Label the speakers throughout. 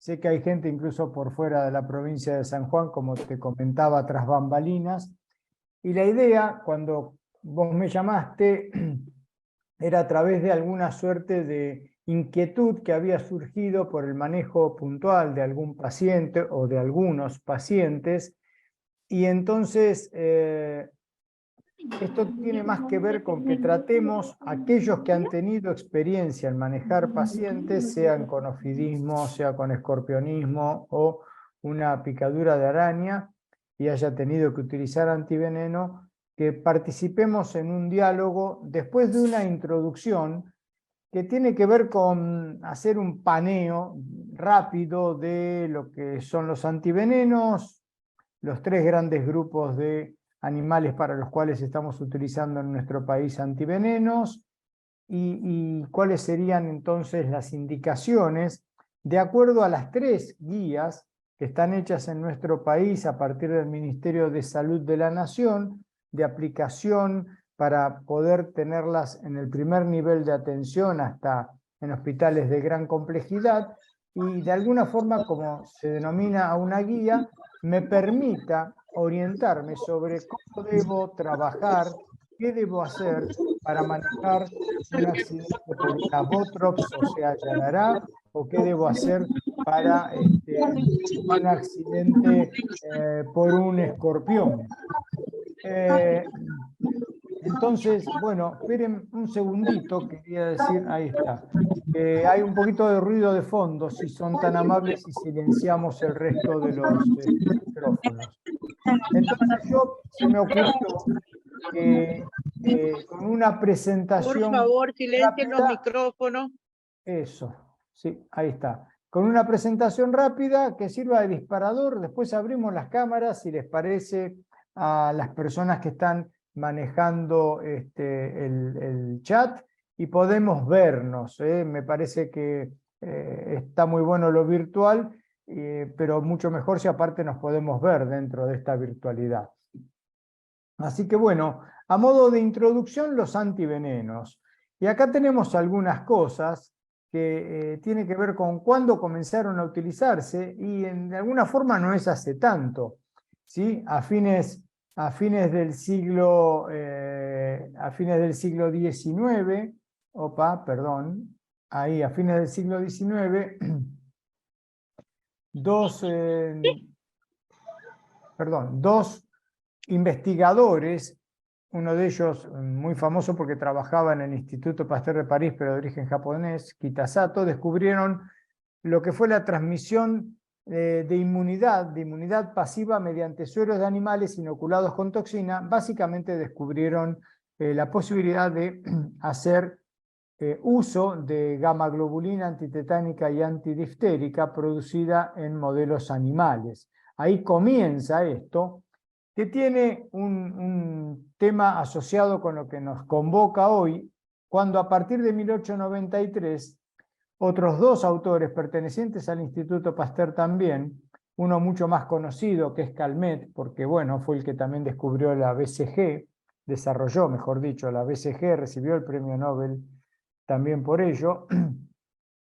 Speaker 1: Sé que hay gente incluso por fuera de la provincia de San Juan, como te comentaba, tras bambalinas. Y la idea, cuando vos me llamaste, era a través de alguna suerte de inquietud que había surgido por el manejo puntual de algún paciente o de algunos pacientes. Y entonces esto tiene más que ver con que tratemos a aquellos que han tenido experiencia en manejar pacientes, sean con ofidismo, sea con escorpionismo o una picadura de araña, y haya tenido que utilizar antiveneno, que participemos en un diálogo después de una introducción que tiene que ver con hacer un paneo rápido de lo que son los antivenenos, los tres grandes grupos de animales para los cuales estamos utilizando en nuestro país antivenenos, y cuáles serían entonces las indicaciones de acuerdo a las tres guías que están hechas en nuestro país a partir del Ministerio de Salud de la Nación, de aplicación para poder tenerlas en el primer nivel de atención hasta en hospitales de gran complejidad, y de alguna forma, como se denomina a una guía, me permita orientarme sobre cómo debo trabajar, qué debo hacer para manejar un accidente por una Botrops, o sea, Yarará, o qué debo hacer para un accidente por un escorpión. Entonces, bueno, esperen un segundito, quería decir, ahí está. Hay un poquito de ruido de fondo, si son tan amables y silenciamos el resto de los micrófonos. Entonces se me ocurrió que con una
Speaker 2: Por
Speaker 1: presentación
Speaker 2: favor, silencien los
Speaker 1: rápida,
Speaker 2: micrófonos.
Speaker 1: eso, sí, ahí está. Con una presentación rápida que sirva de disparador, después abrimos las cámaras, si les parece, a las personas que están manejando el chat, y podemos vernos. Me parece que está muy bueno lo virtual, pero mucho mejor si aparte nos podemos ver dentro de esta virtualidad. Así que bueno, a modo de introducción, los antivenenos. Y acá tenemos algunas cosas que tienen que ver con cuándo comenzaron a utilizarse, y de alguna forma no es hace tanto, ¿sí? A fines del siglo XIX, ahí a fines del siglo XIX, dos investigadores, uno de ellos muy famoso porque trabajaba en el Instituto Pasteur de París, pero de origen japonés, Kitasato, descubrieron lo que fue la transmisión de inmunidad pasiva mediante sueros de animales inoculados con toxina. Básicamente descubrieron la posibilidad de hacer uso de gamma globulina antitetánica y antidiftérica producida en modelos animales. Ahí comienza esto, que tiene un tema asociado con lo que nos convoca hoy, cuando a partir de 1893, otros dos autores pertenecientes al Instituto Pasteur también, uno mucho más conocido que es Calmet, porque bueno, fue el que también descubrió la BCG, desarrolló, mejor dicho, la BCG, recibió el premio Nobel también por ello,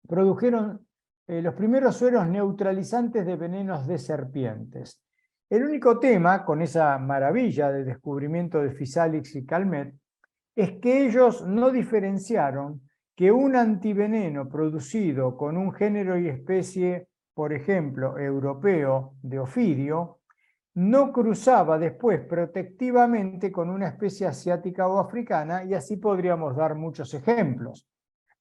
Speaker 1: produjeron los primeros sueros neutralizantes de venenos de serpientes. El único tema con esa maravilla de descubrimiento de Physalix y Calmet es que ellos no diferenciaron que un antiveneno producido con un género y especie, por ejemplo, europeo de ofidio, no cruzaba después protectivamente con una especie asiática o africana, y así podríamos dar muchos ejemplos.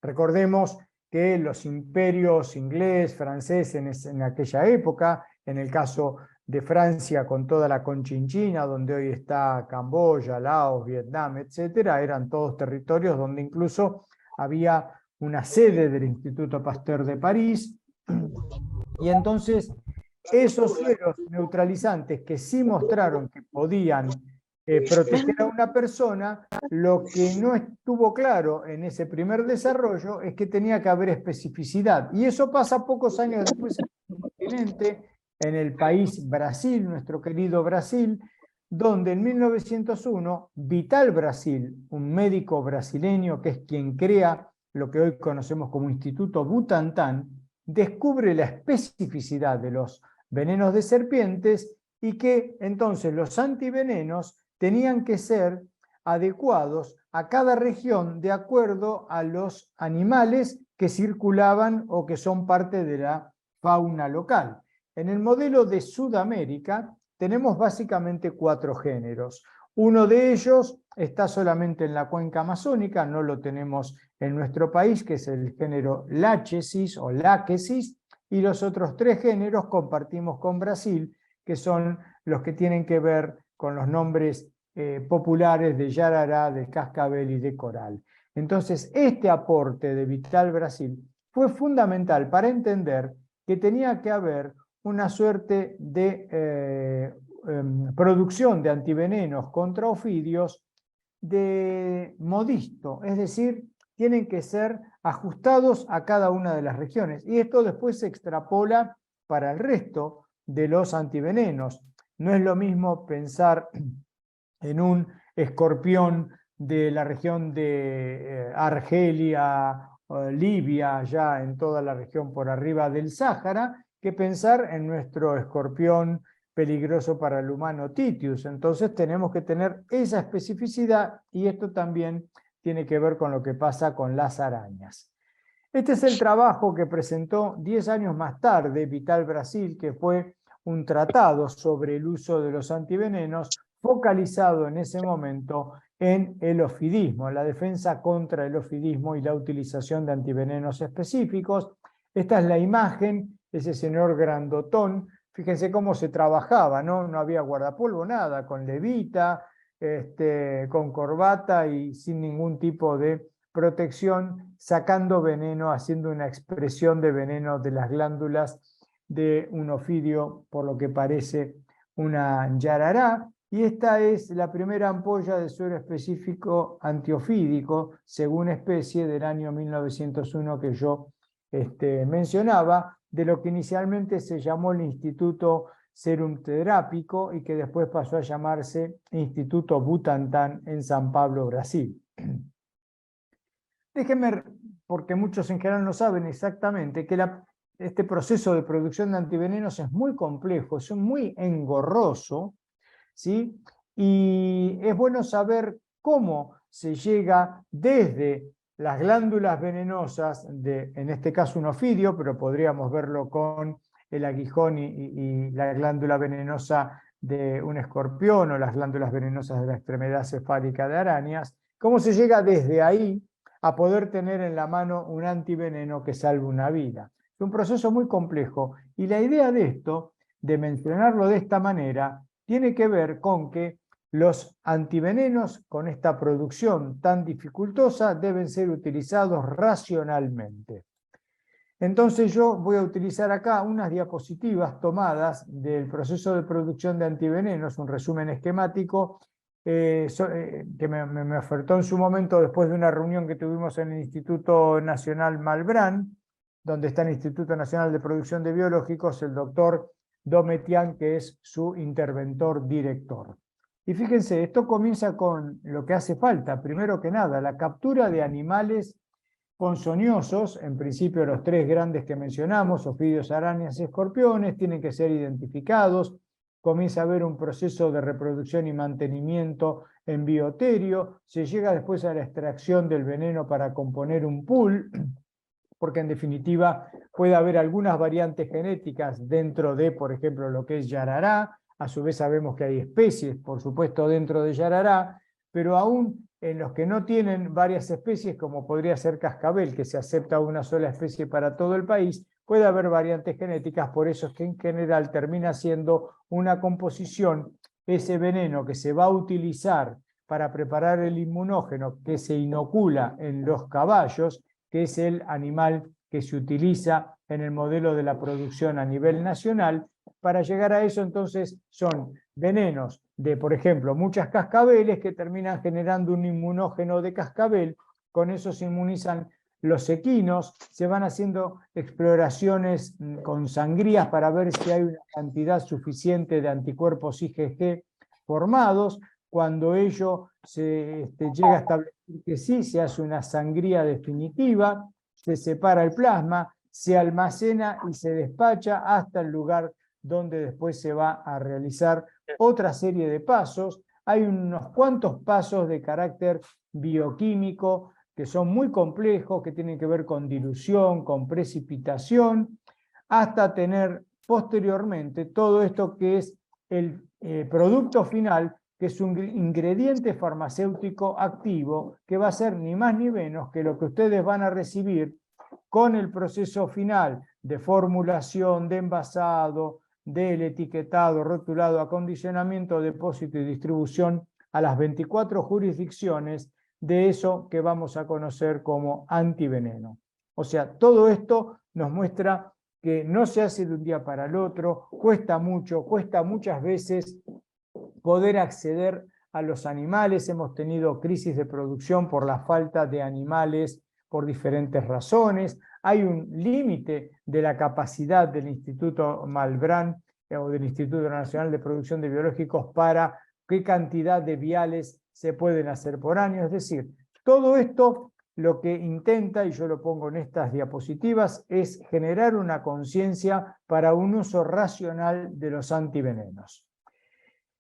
Speaker 1: Recordemos que los imperios inglés, francés en aquella época, en el caso de Francia con toda la Conchinchina, donde hoy está Camboya, Laos, Vietnam, etcétera, eran todos territorios donde incluso había una sede del Instituto Pasteur de París, y entonces esos sueros neutralizantes que sí mostraron que podían proteger a una persona, lo que no estuvo claro en ese primer desarrollo es que tenía que haber especificidad. Y eso pasa pocos años después en el continente, en el país Brasil, nuestro querido Brasil, donde en 1901 Vital Brasil, un médico brasileño que es quien crea lo que hoy conocemos como Instituto Butantan, descubre la especificidad de los venenos de serpientes y que entonces los antivenenos tenían que ser adecuados a cada región de acuerdo a los animales que circulaban o que son parte de la fauna local. En el modelo de Sudamérica tenemos básicamente 4 géneros. Uno de ellos está solamente en la cuenca amazónica, no lo tenemos en nuestro país, que es el género Lachesis o Lachesis, y los otros 3 géneros compartimos con Brasil, que son los que tienen que ver con los nombres populares de yarará, de cascabel y de coral. Entonces, este aporte de Vital Brasil fue fundamental para entender que tenía que haber una suerte de producción de antivenenos contra ofidios de modisto, es decir, tienen que ser ajustados a cada una de las regiones. Y esto después se extrapola para el resto de los antivenenos. No es lo mismo pensar en un escorpión de la región de Argelia, Libia, ya en toda la región por arriba del Sáhara, que pensar en nuestro escorpión peligroso para el humano Titius. Entonces tenemos que tener esa especificidad y esto también tiene que ver con lo que pasa con las arañas. Este es el trabajo que presentó 10 años más tarde Vital Brasil, que fue un tratado sobre el uso de los antivenenos focalizado en ese momento en el ofidismo, la defensa contra el ofidismo y la utilización de antivenenos específicos. Esta es la imagen, ese señor grandotón. Fíjense cómo se trabajaba, ¿no? No había guardapolvo, nada, con levita, con corbata y sin ningún tipo de protección, sacando veneno, haciendo una expresión de veneno de las glándulas de un ofidio, por lo que parece una yarará. Y esta es la primera ampolla de suero específico antiofídico, según especie, del año 1901 que yo mencionaba, de lo que inicialmente se llamó el Instituto Serum Terápico y que después pasó a llamarse Instituto Butantan en San Pablo, Brasil. Déjenme, porque muchos en general no saben exactamente, que este proceso de producción de antivenenos es muy complejo, es muy engorroso, ¿sí? Y es bueno saber cómo se llega desde las glándulas venenosas, en este caso un ofidio, pero podríamos verlo con el aguijón y la glándula venenosa de un escorpión o las glándulas venenosas de la extremidad cefálica de arañas, cómo se llega desde ahí a poder tener en la mano un antiveneno que salve una vida. Es un proceso muy complejo y la idea de esto, de mencionarlo de esta manera, tiene que ver con que los antivenenos con esta producción tan dificultosa deben ser utilizados racionalmente. Entonces yo voy a utilizar acá unas diapositivas tomadas del proceso de producción de antivenenos, un resumen esquemático que me ofertó en su momento después de una reunión que tuvimos en el Instituto Nacional Malbrán, donde está el Instituto Nacional de Producción de Biológicos, el doctor Dometian, que es su interventor director. Y fíjense, esto comienza con lo que hace falta, primero que nada, la captura de animales ponzoñosos, en principio los 3 grandes que mencionamos, ofidios, arañas y escorpiones, tienen que ser identificados, comienza a haber un proceso de reproducción y mantenimiento en bioterio, se llega después a la extracción del veneno para componer un pool, porque en definitiva puede haber algunas variantes genéticas dentro de, por ejemplo, lo que es yarará, a su vez sabemos que hay especies, por supuesto, dentro de yarará, pero aún en los que no tienen varias especies, como podría ser cascabel, que se acepta una sola especie para todo el país, puede haber variantes genéticas, por eso es que en general termina siendo una composición, ese veneno que se va a utilizar para preparar el inmunógeno que se inocula en los caballos, que es el animal que se utiliza en el modelo de la producción a nivel nacional. Para llegar a eso, entonces, son venenos de, por ejemplo, muchas cascabeles que terminan generando un inmunógeno de cascabel. Con eso se inmunizan los equinos, se van haciendo exploraciones con sangrías para ver si hay una cantidad suficiente de anticuerpos IgG formados. Cuando ello se llega a establecer que sí, se hace una sangría definitiva, se separa el plasma, se almacena y se despacha hasta el lugar donde después se va a realizar otra serie de pasos. Hay unos cuantos pasos de carácter bioquímico que son muy complejos, que tienen que ver con dilución, con precipitación, hasta tener posteriormente todo esto que es el producto final, que es un ingrediente farmacéutico activo, que va a ser ni más ni menos que lo que ustedes van a recibir con el proceso final de formulación, de envasado, del etiquetado, rotulado, acondicionamiento, depósito y distribución a las 24 jurisdicciones de eso que vamos a conocer como antiveneno. O sea, todo esto nos muestra que no se hace de un día para el otro, cuesta mucho, cuesta muchas veces poder acceder a los animales. Hemos tenido crisis de producción por la falta de animales por diferentes razones. Hay un límite de la capacidad del Instituto Malbrán o del Instituto Nacional de Producción de Biológicos para qué cantidad de viales se pueden hacer por año. Es decir, todo esto lo que intenta, y yo lo pongo en estas diapositivas, es generar una conciencia para un uso racional de los antivenenos.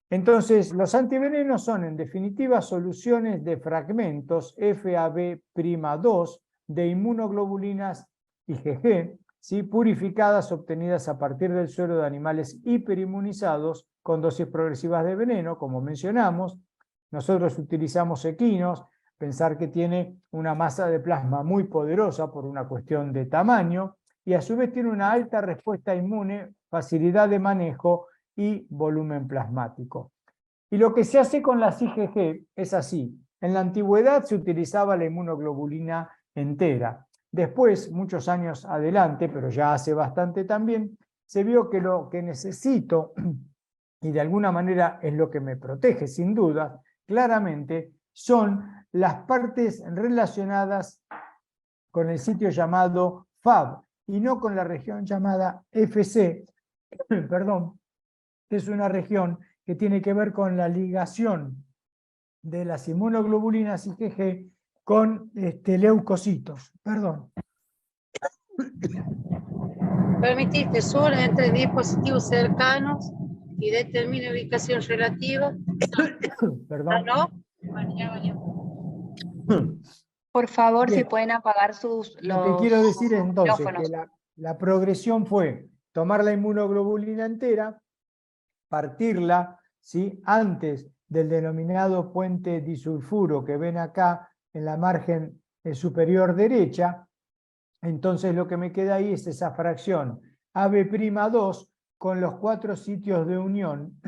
Speaker 1: Entonces, los antivenenos son, en definitiva, soluciones de fragmentos FAB'2 de inmunoglobulinas IgG, ¿sí? Purificadas, obtenidas a partir del suero de animales hiperinmunizados con dosis progresivas de veneno, como mencionamos. Nosotros utilizamos equinos, pensar que tiene una masa de plasma muy poderosa por una cuestión de tamaño, y a su vez tiene una alta respuesta inmune, facilidad de manejo y volumen plasmático. Y lo que se hace con las IgG es así. En la antigüedad se utilizaba la inmunoglobulina entera. Después, muchos años adelante, pero ya hace bastante también, se vio que lo que necesito, y de alguna manera es lo que me protege sin duda, claramente, son las partes relacionadas con el sitio llamado FAB, y no con la región llamada FC, perdón, que es una región que tiene que ver con la ligación de las inmunoglobulinas IgG con leucocitos. Perdón.
Speaker 2: Permitiste solo entre dispositivos cercanos y determine ubicación relativa.
Speaker 1: Perdón.
Speaker 2: ¿No?
Speaker 3: Por favor,
Speaker 1: Bien.
Speaker 3: si pueden apagar
Speaker 1: Lo que quiero decir es entonces
Speaker 3: micrófonos.
Speaker 1: que la progresión fue tomar la inmunoglobulina entera, partirla, ¿sí? Antes del denominado puente disulfuro que ven acá en la margen superior derecha. Entonces lo que me queda ahí es esa fracción AB'2 con los 4 sitios de unión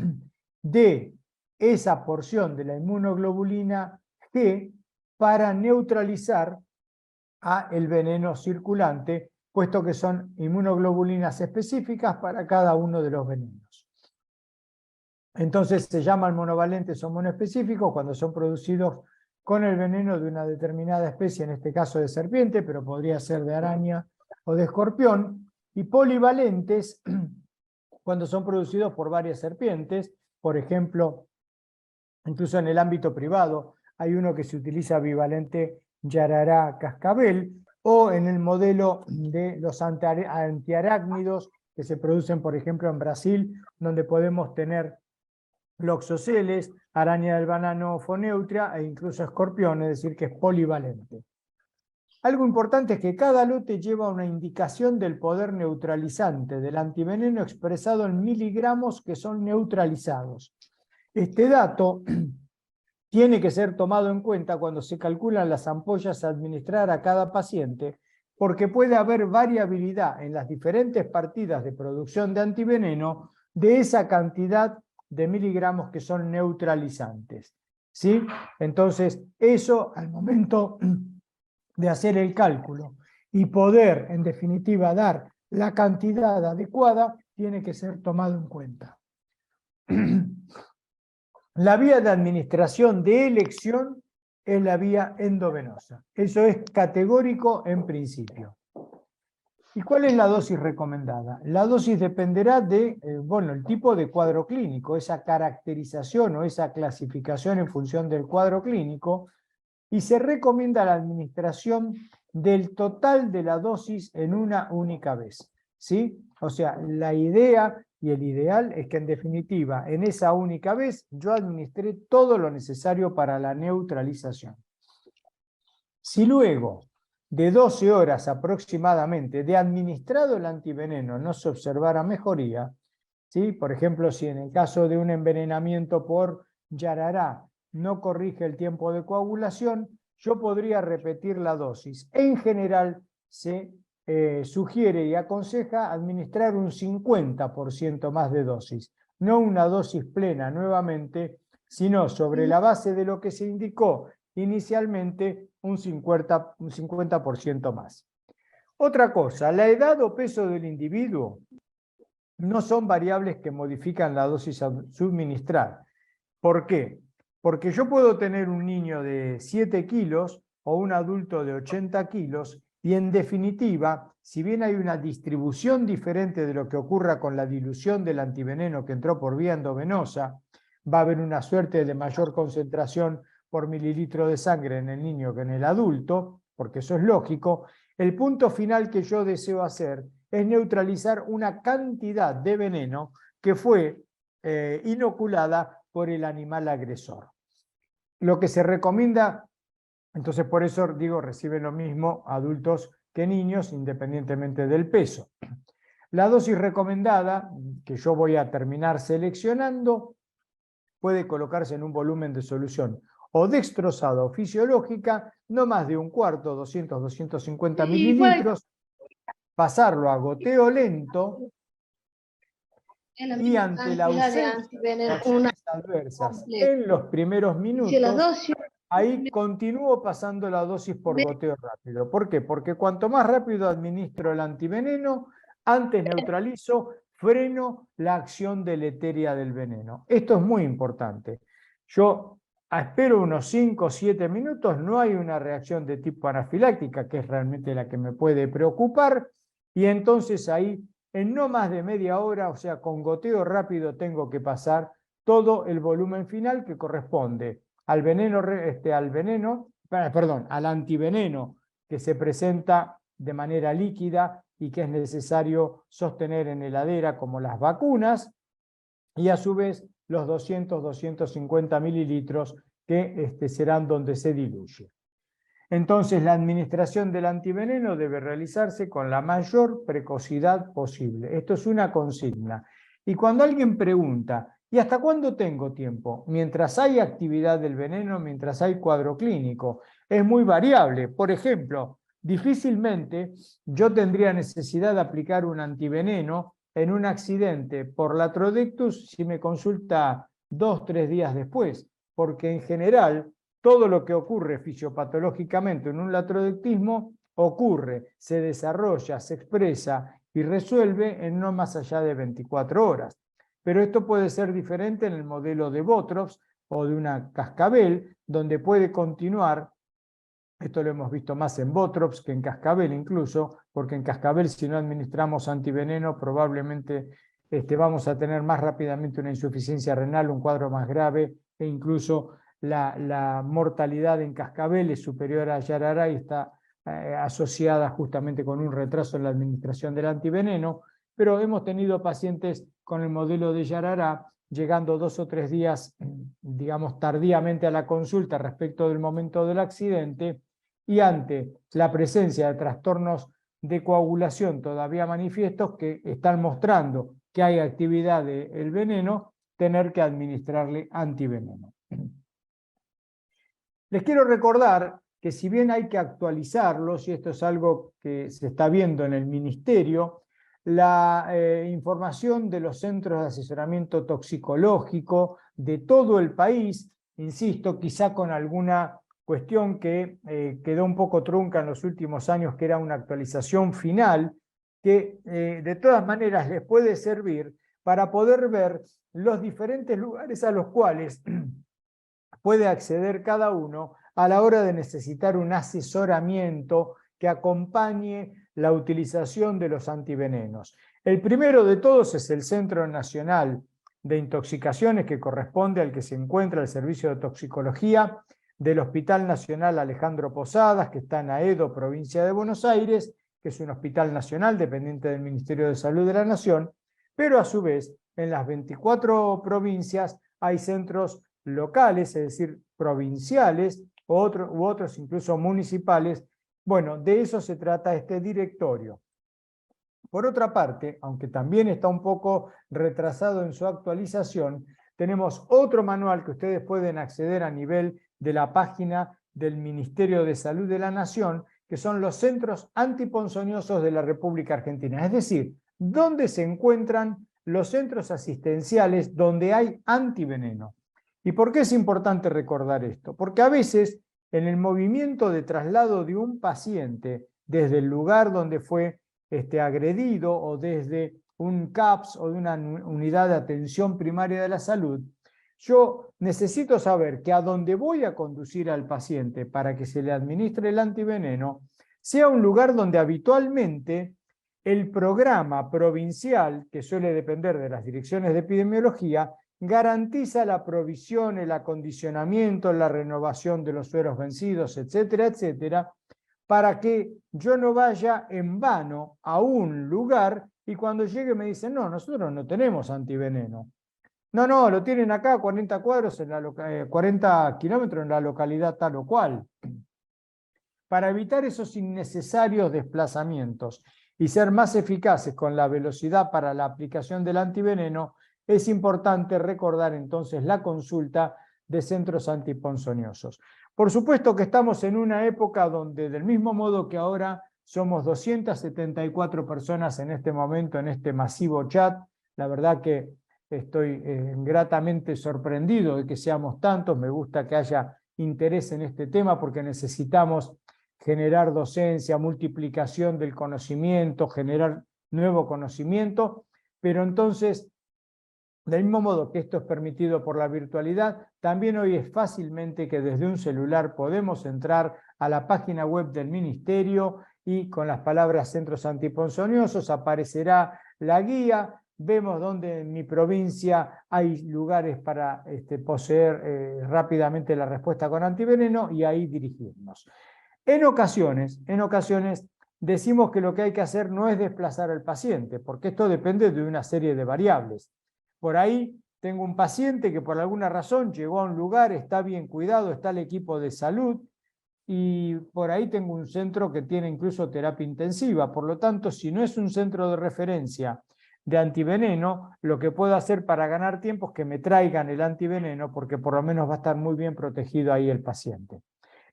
Speaker 1: de esa porción de la inmunoglobulina G para neutralizar a el veneno circulante, puesto que son inmunoglobulinas específicas para cada uno de los venenos. Entonces se llaman monovalentes o monoespecíficos cuando son producidos con el veneno de una determinada especie, en este caso de serpiente, pero podría ser de araña o de escorpión, y polivalentes cuando son producidos por varias serpientes. Por ejemplo, incluso en el ámbito privado hay uno que se utiliza bivalente yarará cascabel, o en el modelo de los antiarácnidos que se producen, por ejemplo, en Brasil, donde podemos tener loxoceles, araña del banano foneutria e incluso escorpión, es decir, que es polivalente. Algo importante es que cada lote lleva una indicación del poder neutralizante del antiveneno expresado en miligramos que son neutralizados. Este dato tiene que ser tomado en cuenta cuando se calculan las ampollas a administrar a cada paciente, porque puede haber variabilidad en las diferentes partidas de producción de antiveneno de esa cantidad de miligramos que son neutralizantes, ¿sí? Entonces, eso al momento de hacer el cálculo y poder, en definitiva, dar la cantidad adecuada, tiene que ser tomado en cuenta. La vía de administración de elección es la vía endovenosa. Eso es categórico en principio. ¿Y cuál es la dosis recomendada? La dosis dependerá de, el tipo de cuadro clínico, esa caracterización o esa clasificación en función del cuadro clínico, y se recomienda la administración del total de la dosis en una única vez, ¿sí? O sea, la idea y el ideal es que en definitiva, en esa única vez, yo administré todo lo necesario para la neutralización. Si luego de 12 horas aproximadamente de administrado el antiveneno no se observara mejoría, ¿sí? Por ejemplo, si en el caso de un envenenamiento por yarará no corrige el tiempo de coagulación, yo podría repetir la dosis. En general se sugiere y aconseja administrar un 50% más de dosis, no una dosis plena nuevamente, sino sobre la base de lo que se indicó inicialmente un 50% más. Otra cosa, la edad o peso del individuo no son variables que modifican la dosis a suministrar. ¿Por qué? Porque yo puedo tener un niño de 7 kilos o un adulto de 80 kilos y en definitiva, si bien hay una distribución diferente de lo que ocurra con la dilución del antiveneno que entró por vía endovenosa, va a haber una suerte de mayor concentración por mililitro de sangre en el niño que en el adulto, porque eso es lógico. El punto final que yo deseo hacer es neutralizar una cantidad de veneno que fue inoculada por el animal agresor. Lo que se recomienda, entonces por eso digo, reciben lo mismo adultos que niños, independientemente del peso. La dosis recomendada, que yo voy a terminar seleccionando, puede colocarse en un volumen de solución o dextrosada o fisiológica, no más de un cuarto, 200-250 mililitros, pasarlo a goteo lento y ante la ausencia de reacciones adversas en los primeros minutos, ahí continúo pasando la dosis por goteo rápido. ¿Por qué? Porque cuanto más rápido administro el antiveneno, antes neutralizo, freno la acción deleteria del veneno. Esto es muy importante. Yo espero unos 5 o 7 minutos, no hay una reacción de tipo anafiláctica, que es realmente la que me puede preocupar, y entonces ahí, en no más de media hora, o sea, con goteo rápido, tengo que pasar todo el volumen final que corresponde al al antiveneno que se presenta de manera líquida y que es necesario sostener en heladera, como las vacunas, y a su vez los 200-250 mililitros que serán donde se diluye. Entonces, la administración del antiveneno debe realizarse con la mayor precocidad posible. Esto es una consigna. Y cuando alguien pregunta, ¿y hasta cuándo tengo tiempo? Mientras hay actividad del veneno, mientras hay cuadro clínico. Es muy variable. Por ejemplo, difícilmente yo tendría necesidad de aplicar un antiveneno en un accidente por latrodectus si me consulta 2 o 3 días después, porque en general todo lo que ocurre fisiopatológicamente en un latrodectismo ocurre, se desarrolla, se expresa y resuelve en no más allá de 24 horas. Pero esto puede ser diferente en el modelo de Botrops o de una cascabel, donde puede continuar. Esto lo hemos visto más en Botrops que en cascabel incluso, porque en cascabel si no administramos antiveneno probablemente vamos a tener más rápidamente una insuficiencia renal, un cuadro más grave e incluso la mortalidad en cascabel es superior a yarará y está asociada justamente con un retraso en la administración del antiveneno, pero hemos tenido pacientes con el modelo de yarará llegando 2 o 3 días, digamos, tardíamente a la consulta respecto del momento del accidente, y ante la presencia de trastornos de coagulación todavía manifiestos que están mostrando que hay actividad del veneno, tener que administrarle antiveneno. Les quiero recordar que si bien hay que actualizarlos, y esto es algo que se está viendo en el Ministerio, la información de los centros de asesoramiento toxicológico de todo el país, insisto, quizá con alguna cuestión que quedó un poco trunca en los últimos años, que era una actualización final, que de todas maneras les puede servir para poder ver los diferentes lugares a los cuales puede acceder cada uno a la hora de necesitar un asesoramiento que acompañe la utilización de los antivenenos. El primero de todos es el Centro Nacional de Intoxicaciones, que corresponde al que se encuentra el Servicio de Toxicología del Hospital Nacional Alejandro Posadas, que está en Aedo, provincia de Buenos Aires, que es un hospital nacional dependiente del Ministerio de Salud de la Nación, pero a su vez en las 24 provincias hay centros locales, es decir, provinciales, u otros incluso municipales. Bueno, de eso se trata este directorio. Por otra parte, aunque también está un poco retrasado en su actualización, tenemos otro manual que ustedes pueden acceder a nivel de la página del Ministerio de Salud de la Nación, que son los centros antiponzoñosos de la República Argentina. Es decir, ¿dónde se encuentran los centros asistenciales donde hay antiveneno? ¿Y por qué es importante recordar esto? Porque a veces en el movimiento de traslado de un paciente desde el lugar donde fue agredido o desde un CAPS o de una unidad de atención primaria de la salud, yo necesito saber que a donde voy a conducir al paciente para que se le administre el antiveneno sea un lugar donde habitualmente el programa provincial, que suele depender de las direcciones de epidemiología, garantiza la provisión, el acondicionamiento, la renovación de los sueros vencidos, etcétera, etcétera, para que yo no vaya en vano a un lugar y cuando llegue me dicen, no, nosotros no tenemos antiveneno. No, lo tienen acá a 40 cuadros, 40 kilómetros en la localidad tal o cual. Para evitar esos innecesarios desplazamientos y ser más eficaces con la velocidad para la aplicación del antiveneno, es importante recordar entonces la consulta de centros antiponzoñosos. Por supuesto que estamos en una época donde, del mismo modo que ahora somos 274 personas en este momento en este masivo chat, la verdad que estoy gratamente sorprendido de que seamos tantos, me gusta que haya interés en este tema porque necesitamos generar docencia, multiplicación del conocimiento, generar nuevo conocimiento, pero entonces, del mismo modo que esto es permitido por la virtualidad, también hoy es fácilmente que desde un celular podemos entrar a la página web del Ministerio y con las palabras centros antiponzoñosos aparecerá la guía. Vemos dónde en mi provincia hay lugares para poseer rápidamente la respuesta con antiveneno y ahí dirigirnos. En ocasiones decimos que lo que hay que hacer no es desplazar al paciente, porque esto depende de una serie de variables. Por ahí tengo un paciente que por alguna razón llegó a un lugar, está bien cuidado, está el equipo de salud, y por ahí tengo un centro que tiene incluso terapia intensiva. Por lo tanto, si no es un centro de referencia de antiveneno, lo que puedo hacer para ganar tiempo es que me traigan el antiveneno, porque por lo menos va a estar muy bien protegido ahí el paciente.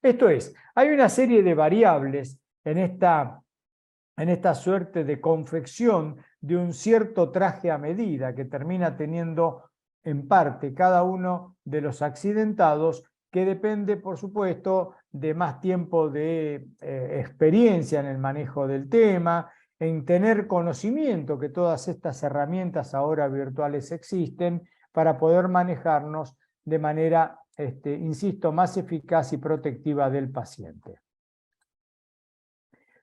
Speaker 1: Esto es, hay una serie de variables en esta suerte de confección de un cierto traje a medida que termina teniendo en parte cada uno de los accidentados, que depende, por supuesto, de más tiempo de experiencia en el manejo del tema, en tener conocimiento que todas estas herramientas ahora virtuales existen para poder manejarnos de manera, insisto, más eficaz y protectiva del paciente.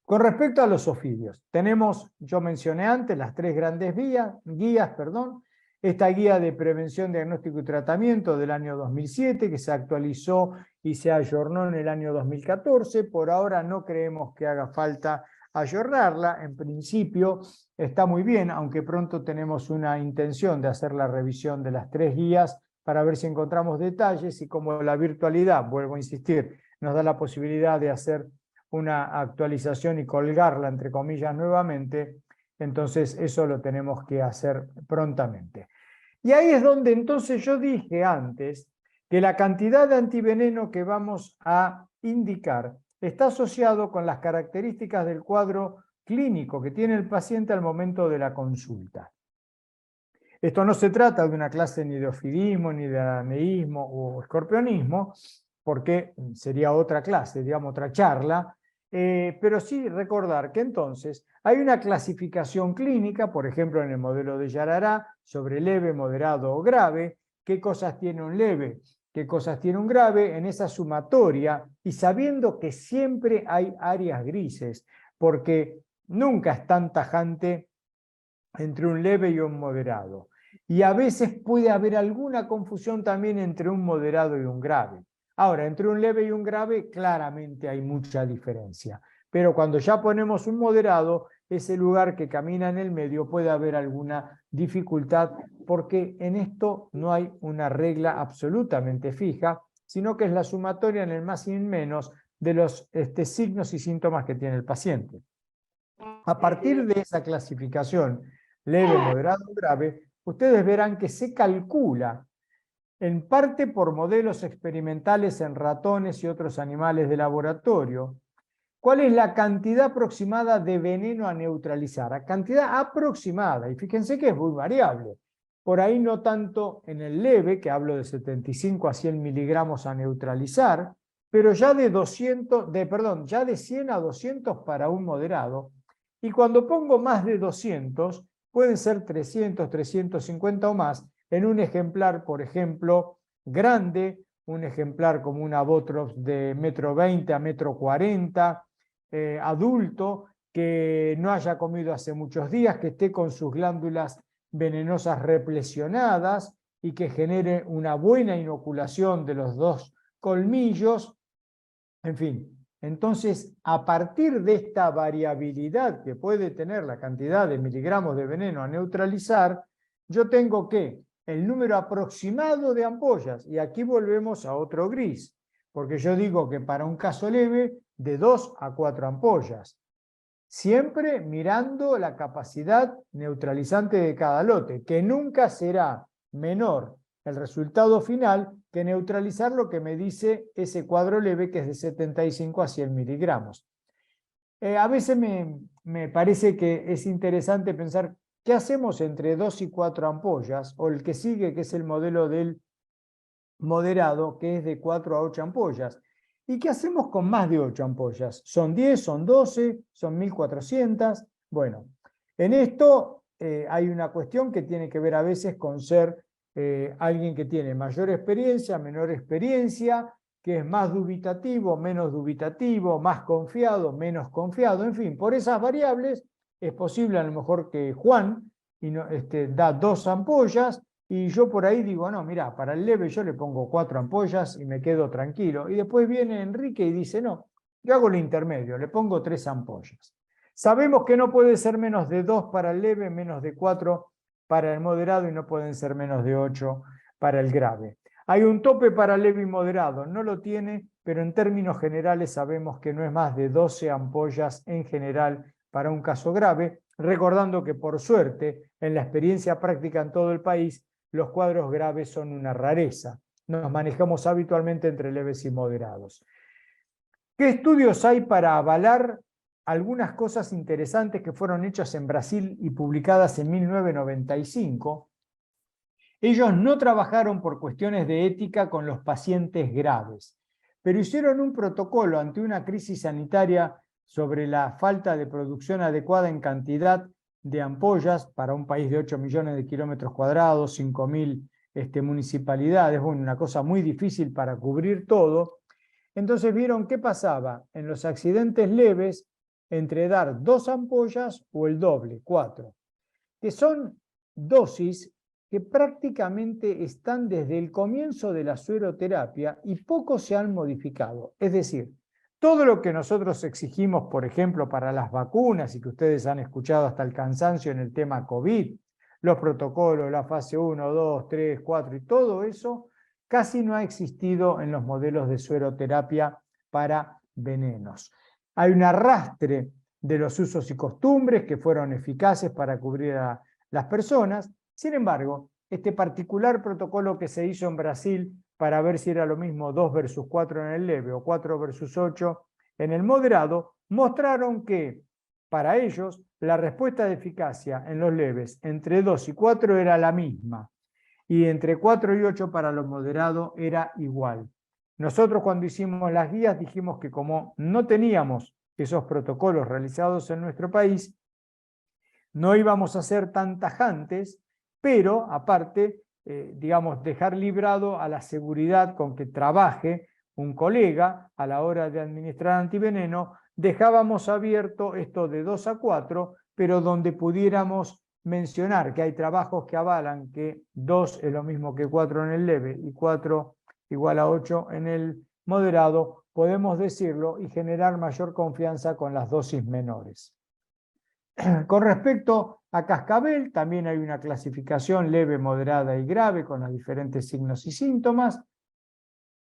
Speaker 1: Con respecto a los ofidios, tenemos, yo mencioné antes, las tres grandes guías, esta guía de prevención, diagnóstico y tratamiento del año 2007, que se actualizó y se ayornó en el año 2014, por ahora no creemos que haga falta ayornarla, en principio está muy bien, aunque pronto tenemos una intención de hacer la revisión de las tres guías para ver si encontramos detalles y como la virtualidad, vuelvo a insistir, nos da la posibilidad de hacer una actualización y colgarla, entre comillas, nuevamente, entonces eso lo tenemos que hacer prontamente. Y ahí es donde entonces yo dije antes que la cantidad de antiveneno que vamos a indicar está asociado con las características del cuadro clínico que tiene el paciente al momento de la consulta. Esto no se trata de una clase ni de ofidismo, ni de aneísmo o escorpionismo, porque sería otra clase, digamos, otra charla, pero sí recordar que entonces hay una clasificación clínica, por ejemplo en el modelo de Yarará, sobre leve, moderado o grave, qué cosas tiene un leve, qué cosas tiene un grave, en esa sumatoria, y sabiendo que siempre hay áreas grises, porque nunca es tan tajante entre un leve y un moderado. Y a veces puede haber alguna confusión también entre un moderado y un grave. Ahora, entre un leve y un grave, claramente hay mucha diferencia. Pero cuando ya ponemos un moderado, ese lugar que camina en el medio puede haber alguna dificultad, porque en esto no hay una regla absolutamente fija, sino que es la sumatoria en el más y en menos de los signos y síntomas que tiene el paciente. A partir de esa clasificación, leve, moderado, grave, ustedes verán que se calcula en parte por modelos experimentales en ratones y otros animales de laboratorio, ¿cuál es la cantidad aproximada de veneno a neutralizar? A cantidad aproximada, y fíjense que es muy variable. Por ahí no tanto en el leve, que hablo de 75 a 100 miligramos a neutralizar, pero ya de 100 a 200 para un moderado. Y cuando pongo más de 200, pueden ser 300, 350 o más, en un ejemplar, por ejemplo, grande, un ejemplar como una Botrops de 1,20 m a 1,40 m, adulto, que no haya comido hace muchos días, que esté con sus glándulas venenosas replesionadas y que genere una buena inoculación de los dos colmillos, en fin. Entonces, a partir de esta variabilidad que puede tener la cantidad de miligramos de veneno a neutralizar, yo tengo que el número aproximado de ampollas, y aquí volvemos a otro gris, porque yo digo que para un caso leve, de 2 a 4 ampollas, siempre mirando la capacidad neutralizante de cada lote, que nunca será menor el resultado final que neutralizar lo que me dice ese cuadro leve, que es de 75 a 100 miligramos. A veces me parece que es interesante pensar qué hacemos entre 2 y 4 ampollas, o el que sigue, que es el modelo del moderado, que es de 4 a 8 ampollas. ¿Y qué hacemos con más de 8 ampollas? ¿Son 10, son 12, son 1.400? Bueno, en esto hay una cuestión que tiene que ver a veces con ser alguien que tiene mayor experiencia, menor experiencia, que es más dubitativo, menos dubitativo, más confiado, menos confiado, en fin, por esas variables es posible a lo mejor que Juan da 2 ampollas, y yo por ahí digo, no, mira, para el leve yo le pongo 4 ampollas y me quedo tranquilo. Y después viene Enrique y dice, no, yo hago lo intermedio, le pongo 3 ampollas. Sabemos que no puede ser menos de 2 para el leve, menos de 4 para el moderado, y no pueden ser menos de 8 para el grave. Hay un tope para leve y moderado, no lo tiene, pero en términos generales sabemos que no es más de 12 ampollas en general para un caso grave, recordando que por suerte, en la experiencia práctica en todo el país, los cuadros graves son una rareza. Nos manejamos habitualmente entre leves y moderados. ¿Qué estudios hay para avalar algunas cosas interesantes que fueron hechas en Brasil y publicadas en 1995? Ellos no trabajaron por cuestiones de ética con los pacientes graves, pero hicieron un protocolo ante una crisis sanitaria sobre la falta de producción adecuada en cantidad de ampollas para un país de 8 millones de kilómetros cuadrados, 5.000 municipalidades, bueno, una cosa muy difícil para cubrir todo. Entonces vieron qué pasaba en los accidentes leves entre dar 2 ampollas o el doble, 4, que son dosis que prácticamente están desde el comienzo de la sueroterapia y poco se han modificado. Es decir, todo lo que nosotros exigimos, por ejemplo, para las vacunas, y que ustedes han escuchado hasta el cansancio en el tema COVID, los protocolos, la fase 1, 2, 3, 4 y todo eso, casi no ha existido en los modelos de sueroterapia para venenos. Hay un arrastre de los usos y costumbres que fueron eficaces para cubrir a las personas. Sin embargo, este particular protocolo que se hizo en Brasil para ver si era lo mismo 2 versus 4 en el leve o 4 versus 8 en el moderado, mostraron que para ellos la respuesta de eficacia en los leves entre 2 y 4 era la misma, y entre 4 y 8 para los moderados era igual. Nosotros cuando hicimos las guías dijimos que como no teníamos esos protocolos realizados en nuestro país, no íbamos a ser tan tajantes, pero aparte, digamos, dejar librado a la seguridad con que trabaje un colega a la hora de administrar antiveneno, dejábamos abierto esto de 2 a 4, pero donde pudiéramos mencionar que hay trabajos que avalan que 2 es lo mismo que 4 en el leve y 4 igual a 8 en el moderado, podemos decirlo y generar mayor confianza con las dosis menores. Con respecto a cascabel, también hay una clasificación leve, moderada y grave con los diferentes signos y síntomas.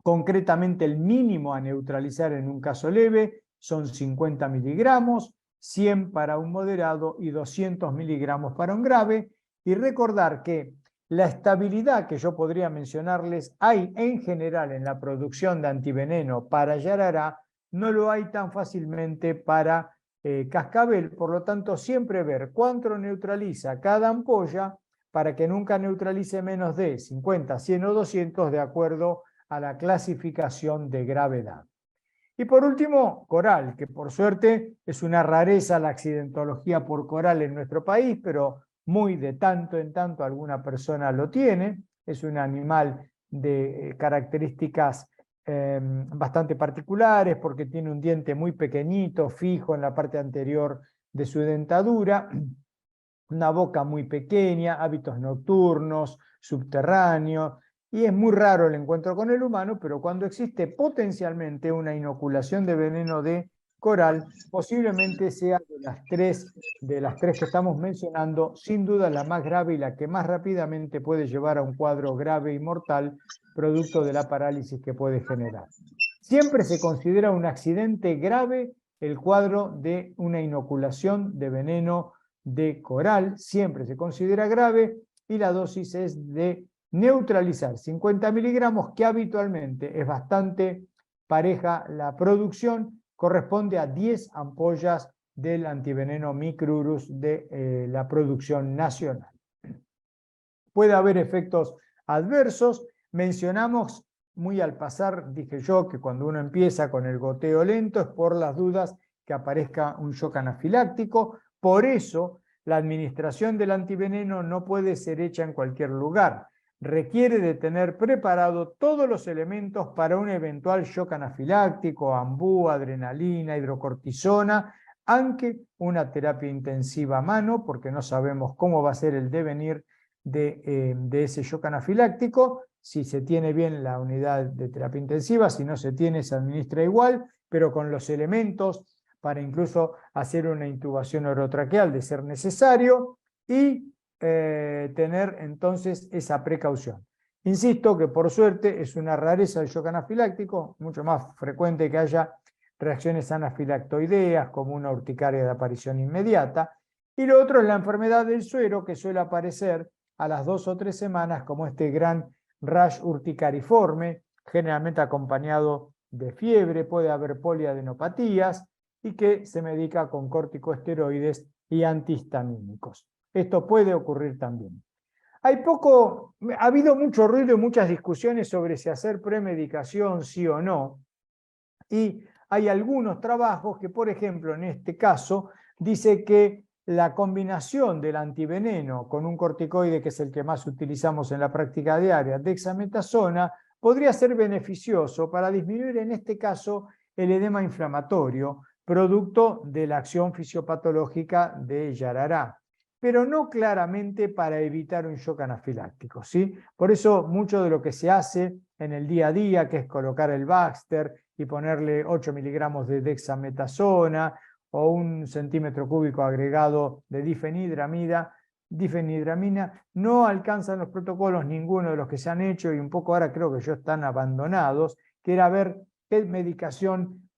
Speaker 1: Concretamente, el mínimo a neutralizar en un caso leve son 50 miligramos, 100 para un moderado y 200 miligramos para un grave. Y recordar que la estabilidad que yo podría mencionarles hay en general en la producción de antiveneno para yarará, no lo hay tan fácilmente para cascabel. Por lo tanto, siempre ver cuánto neutraliza cada ampolla para que nunca neutralice menos de 50, 100 o 200 de acuerdo a la clasificación de gravedad. Y por último, coral, que por suerte es una rareza la accidentología por coral en nuestro país, pero muy de tanto en tanto alguna persona lo tiene. Es un animal de características bastante particulares porque tiene un diente muy pequeñito, fijo en la parte anterior de su dentadura, una boca muy pequeña, hábitos nocturnos, subterráneos, y es muy raro el encuentro con el humano, pero cuando existe potencialmente una inoculación de veneno de coral, posiblemente sea de las tres que estamos mencionando, sin duda la más grave y la que más rápidamente puede llevar a un cuadro grave y mortal, producto de la parálisis que puede generar. Siempre se considera un accidente grave el cuadro de una inoculación de veneno de coral, siempre se considera grave, y la dosis es de neutralizar 50 miligramos, que habitualmente es bastante pareja la producción, corresponde a 10 ampollas del antiveneno Micrurus de la producción nacional. Puede haber efectos adversos. Mencionamos muy al pasar, dije yo, que cuando uno empieza con el goteo lento es por las dudas que aparezca un shock anafiláctico. Por eso, la administración del antiveneno no puede ser hecha en cualquier lugar. Requiere de tener preparado todos los elementos para un eventual shock anafiláctico, ambú, adrenalina, hidrocortisona, aunque una terapia intensiva a mano, porque no sabemos cómo va a ser el devenir de ese shock anafiláctico. Si se tiene bien la unidad de terapia intensiva, si no se tiene, se administra igual, pero con los elementos para incluso hacer una intubación orotraqueal de ser necesario y tener entonces esa precaución. Insisto que por suerte es una rareza el shock anafiláctico, mucho más frecuente que haya reacciones anafilactoideas como una urticaria de aparición inmediata, y lo otro es la enfermedad del suero, que suele aparecer a las 2 o 3 semanas como este gran rash urticariforme, generalmente acompañado de fiebre, puede haber poliadenopatías y que se medica con corticosteroides y antihistamínicos. Esto puede ocurrir también. Ha habido mucho ruido y muchas discusiones sobre si hacer premedicación sí o no, y hay algunos trabajos que, por ejemplo, en este caso, dice que la combinación del antiveneno con un corticoide, que es el que más utilizamos en la práctica diaria, dexametasona, podría ser beneficioso para disminuir, en este caso, el edema inflamatorio, producto de la acción fisiopatológica de yarará, pero no claramente para evitar un shock anafiláctico, ¿sí? Por eso mucho de lo que se hace en el día a día, que es colocar el Baxter y ponerle 8 miligramos de dexametasona o 1 centímetro cúbico agregado de difenidramina, no alcanzan los protocolos ninguno de los que se han hecho, y un poco ahora creo que ya están abandonados, que era ver qué medicación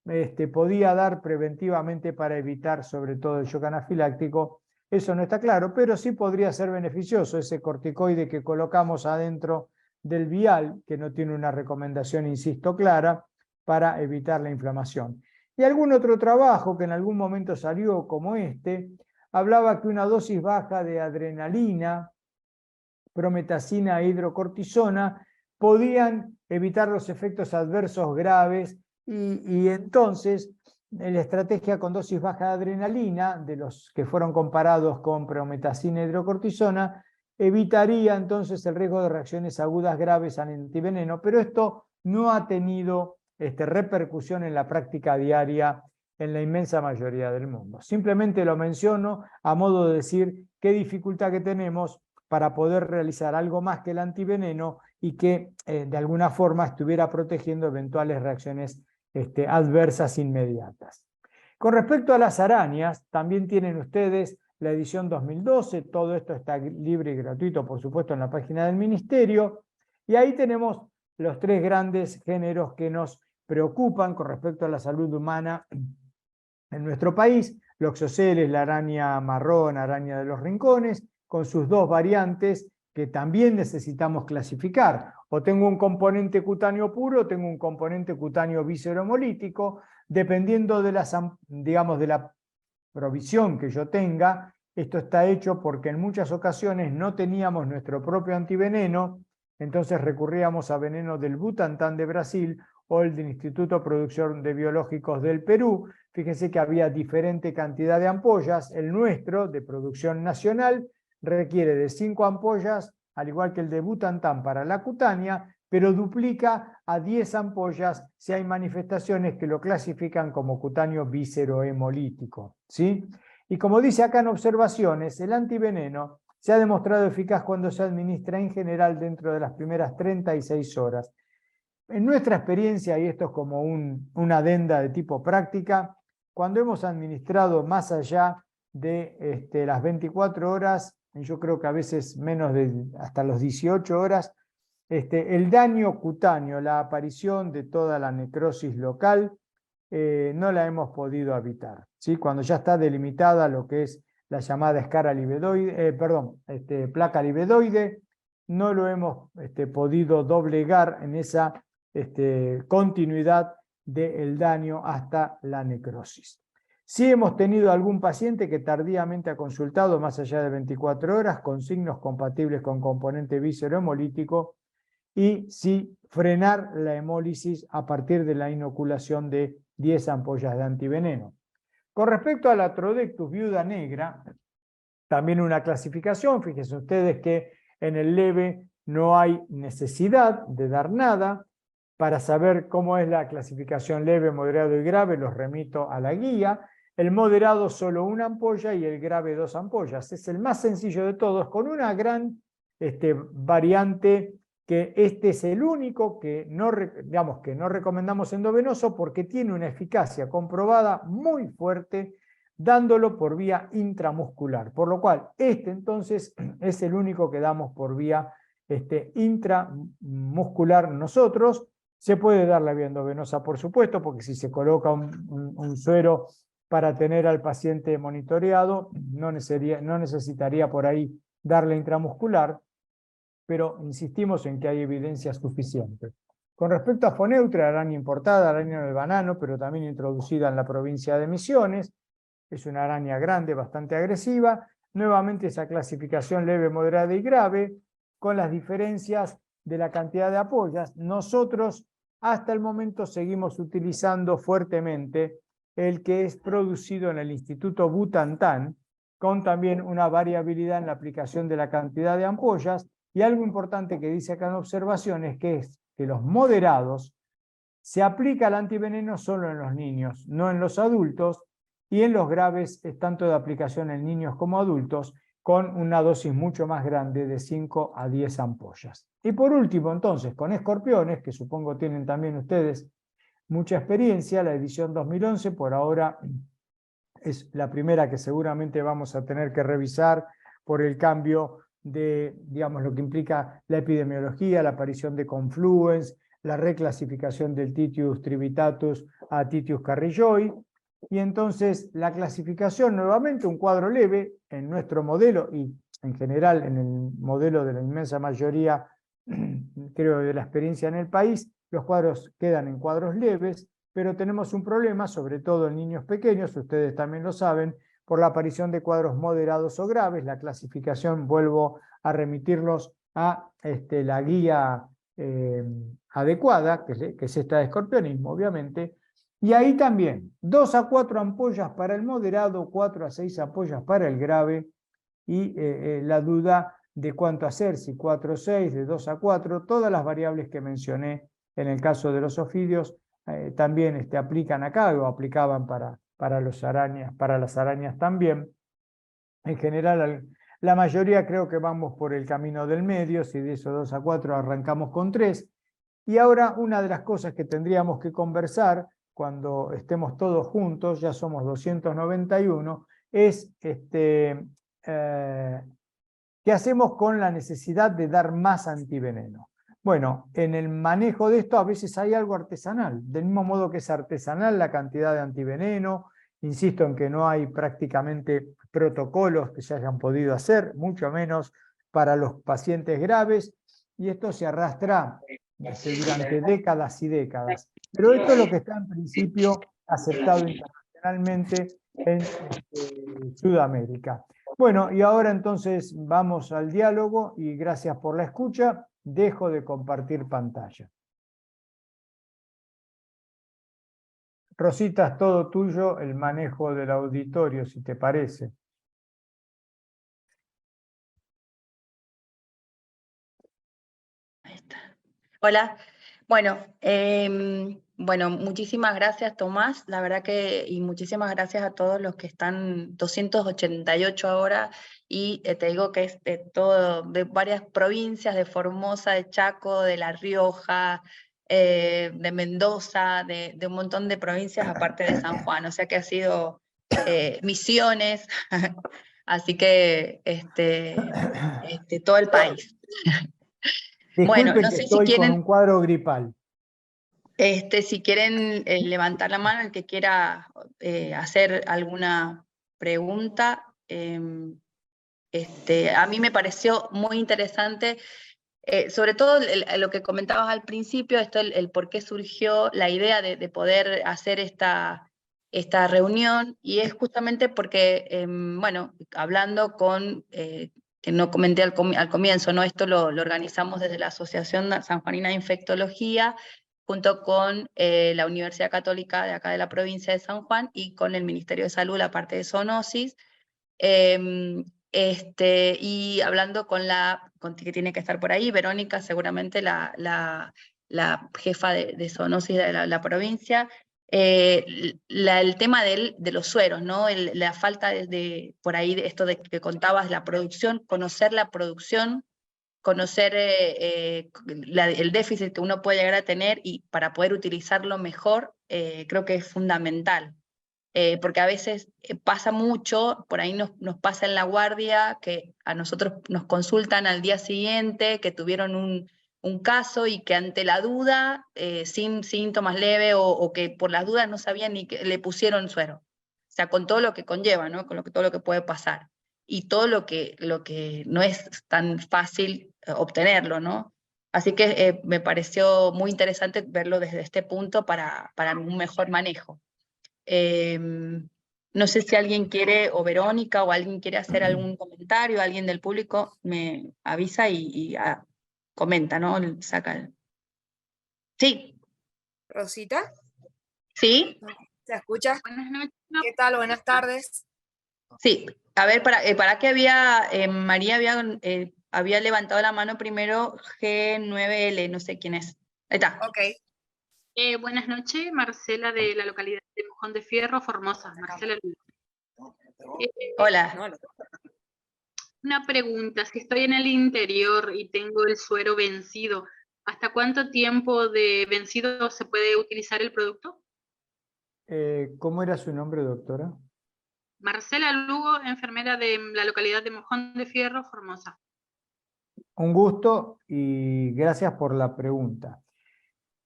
Speaker 1: podía dar preventivamente para evitar sobre todo el shock anafiláctico. Eso no está claro, pero sí podría ser beneficioso ese corticoide que colocamos adentro del vial, que no tiene una recomendación, insisto, clara, para evitar la inflamación. Y algún otro trabajo que en algún momento salió como este, hablaba que una dosis baja de adrenalina, prometacina e hidrocortisona podían evitar los efectos adversos graves y entonces la estrategia con dosis baja de adrenalina, de los que fueron comparados con prometacina e hidrocortisona, evitaría entonces el riesgo de reacciones agudas graves al antiveneno, pero esto no ha tenido repercusión en la práctica diaria en la inmensa mayoría del mundo. Simplemente lo menciono a modo de decir qué dificultad que tenemos para poder realizar algo más que el antiveneno y que de alguna forma estuviera protegiendo eventuales reacciones adversas inmediatas. Con respecto a las arañas, también tienen ustedes la edición 2012, todo esto está libre y gratuito, por supuesto, en la página del Ministerio, y ahí tenemos los 3 grandes géneros que nos preocupan con respecto a la salud humana en nuestro país: Loxoceles, la araña marrón, araña de los rincones, con sus 2 variantes que también necesitamos clasificar. O tengo un componente cutáneo puro, o tengo un componente cutáneo víscero-hemolítico, dependiendo de la provisión que yo tenga. Esto está hecho porque en muchas ocasiones no teníamos nuestro propio antiveneno, entonces recurríamos a veneno del Butantan de Brasil o el del Instituto de Producción de Biológicos del Perú. Fíjense que había diferente cantidad de ampollas. El nuestro, de producción nacional, requiere de 5 ampollas, al igual que el de Butantan para la cutánea, pero duplica a 10 ampollas si hay manifestaciones que lo clasifican como cutáneo víscero-hemolítico, ¿sí? Y como dice acá en observaciones, el antiveneno se ha demostrado eficaz cuando se administra en general dentro de las primeras 36 horas. En nuestra experiencia, y esto es como una adenda de tipo práctica, cuando hemos administrado más allá de las 24 horas, yo creo que a veces menos de hasta los 18 horas, el daño cutáneo, la aparición de toda la necrosis local, no la hemos podido evitar, ¿sí? Cuando ya está delimitada lo que es la llamada escara libedoide, placa libedoide, no lo hemos podido doblegar en esa continuidad del daño hasta la necrosis. Sí hemos tenido algún paciente que tardíamente ha consultado más allá de 24 horas con signos compatibles con componente víscero-hemolítico, y sí frenar la hemólisis a partir de la inoculación de 10 ampollas de antiveneno. Con respecto a la Trodectus viuda negra, también una clasificación. Fíjense ustedes que en el leve no hay necesidad de dar nada. Para saber cómo es la clasificación leve, moderado y grave, los remito a la guía. El moderado solo 1 ampolla y el grave 2 ampollas. Es el más sencillo de todos, con una gran variante, que este es el único que no recomendamos endovenoso porque tiene una eficacia comprobada muy fuerte dándolo por vía intramuscular. Por lo cual, entonces es el único que damos por vía intramuscular nosotros. Se puede dar la vía endovenosa, por supuesto, porque si se coloca un suero para tener al paciente monitoreado, no necesitaría por ahí darle intramuscular, pero insistimos en que hay evidencia suficiente. Con respecto a Foneutra, araña importada, araña del banano, pero también introducida en la provincia de Misiones, es una araña grande, bastante agresiva. Nuevamente esa clasificación leve, moderada y grave, con las diferencias de la cantidad de ampollas. Nosotros hasta el momento seguimos utilizando fuertemente el que es producido en el Instituto Butantan, con también una variabilidad en la aplicación de la cantidad de ampollas. Y algo importante que dice acá en observaciones, que es que los moderados se aplica el antiveneno solo en los niños, no en los adultos, y en los graves es tanto de aplicación en niños como adultos, con una dosis mucho más grande de 5 a 10 ampollas. Y por último, entonces, con escorpiones, que supongo tienen también ustedes mucha experiencia, la edición 2011 por ahora es la primera que seguramente vamos a tener que revisar por el cambio de, digamos, lo que implica la epidemiología, la aparición de confluens, la reclasificación del Titius trivitatus a Titius carrilloi. Y entonces la clasificación, nuevamente un cuadro leve en nuestro modelo y en general en el modelo de la inmensa mayoría, creo, de la experiencia en el país, los cuadros quedan en cuadros leves, pero tenemos un problema, sobre todo en niños pequeños, ustedes también lo saben, por la aparición de cuadros moderados o graves. La clasificación, vuelvo a remitirlos a la guía adecuada, que es esta de escorpionismo, obviamente. Y ahí también, 2 a 4 ampollas para el moderado, 4 a 6 ampollas para el grave, y la duda de cuánto hacer, si 4 o 6, de 2 a 4, todas las variables que mencioné en el caso de los ofidios también aplican acá, o aplicaban para las arañas también. En general, La mayoría creo que vamos por el camino del medio, si de esos 2 a 4 arrancamos con 3. Y ahora una de las cosas que tendríamos que conversar cuando estemos todos juntos, ya somos 291, es ¿qué hacemos con la necesidad de dar más antiveneno? Bueno, en el manejo de esto a veces hay algo artesanal, del mismo modo que es artesanal la cantidad de antiveneno. Insisto en que no hay prácticamente protocolos que se hayan podido hacer, mucho menos para los pacientes graves, y esto se arrastra durante décadas y décadas. Pero esto es lo que está en principio aceptado internacionalmente en Sudamérica. Bueno, y ahora entonces vamos al diálogo y gracias por la escucha. Dejo de compartir pantalla. Rosita, es todo tuyo el manejo del auditorio, si te parece.
Speaker 3: Ahí está. Hola. Bueno, muchísimas gracias, Tomás. La verdad que, y muchísimas gracias a todos los que están 288 ahora. Y te digo que es de todo, de varias provincias, de Formosa, de Chaco, de La Rioja, de Mendoza, de un montón de provincias aparte de San Juan. O sea que ha sido Misiones, así que todo el país. Bueno,
Speaker 1: Disculpe
Speaker 3: no
Speaker 1: que
Speaker 3: sé si
Speaker 1: estoy con
Speaker 3: quieren,
Speaker 1: un cuadro gripal.
Speaker 3: si quieren levantar la mano, el que quiera hacer alguna pregunta. A mí me pareció muy interesante, sobre todo lo que comentabas al principio, el por qué surgió la idea de poder hacer esta reunión, y es justamente porque, bueno, hablando con, que no comenté al comienzo, ¿no? Esto lo organizamos desde la Asociación Sanjuanina de Infectología, junto con la Universidad Católica de acá de la provincia de San Juan y con el Ministerio de Salud, la parte de zoonosis. Y hablando con que tiene que estar por ahí, Verónica, seguramente la jefa de zoonosis de la provincia, el tema de los sueros, ¿no? La falta por ahí, de esto de que contabas, la producción, conocer la producción, conocer el déficit que uno puede llegar a tener y para poder utilizarlo mejor, creo que es fundamental. Porque a veces pasa mucho, por ahí nos pasa en la guardia, que a nosotros nos consultan al día siguiente, que tuvieron un caso y que ante la duda, sin síntomas leves o que por las dudas no sabían ni que le pusieron suero. O sea, con todo lo que conlleva, ¿no? Todo lo que puede pasar. Y todo lo que no es tan fácil obtenerlo, ¿no? Así que me pareció muy interesante verlo desde este punto para un mejor manejo. No sé si alguien quiere, o Verónica, o alguien quiere hacer algún comentario, alguien del público me avisa y comenta, ¿no? Saca Sí,
Speaker 4: Rosita,
Speaker 3: sí,
Speaker 4: ¿se escucha?
Speaker 5: Buenas noches.
Speaker 4: ¿Qué tal? Buenas tardes.
Speaker 3: sí. A ver, para que María había levantado la mano primero, G9L, no sé quién es. Ahí está.
Speaker 4: Ok.
Speaker 5: Buenas noches, Marcela de la localidad de Mojón de Fierro, Formosa. Marcela Lugo.
Speaker 3: Hola.
Speaker 4: No, no.
Speaker 5: Una pregunta, si estoy en el interior y tengo el suero vencido, ¿hasta cuánto tiempo de vencido se puede utilizar el producto?
Speaker 1: ¿Cómo era su nombre, doctora?
Speaker 5: Marcela Lugo, enfermera de la localidad de Mojón de Fierro, Formosa.
Speaker 1: Un gusto y gracias por la pregunta.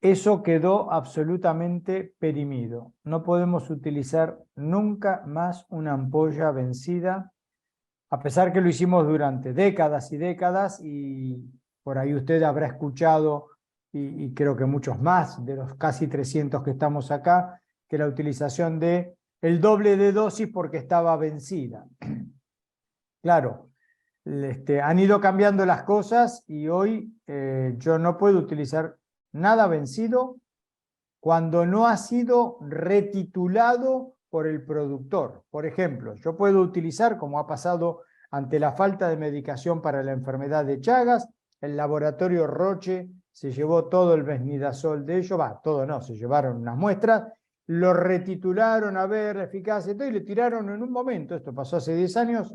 Speaker 1: Eso quedó absolutamente perimido. No podemos utilizar nunca más una ampolla vencida, a pesar que lo hicimos durante décadas y décadas, y por ahí usted habrá escuchado, y creo que muchos más de los casi 300 que estamos acá, que la utilización de el doble de dosis porque estaba vencida. Claro, han ido cambiando las cosas y hoy yo no puedo utilizar nada vencido cuando no ha sido retitulado por el productor. Por ejemplo, yo puedo utilizar, como ha pasado ante la falta de medicación para la enfermedad de Chagas, el laboratorio Roche se llevó todo el Vesnidazol de ellos, todo no, se llevaron unas muestras, lo retitularon a ver la eficacia y le tiraron en un momento, esto pasó hace 10 años,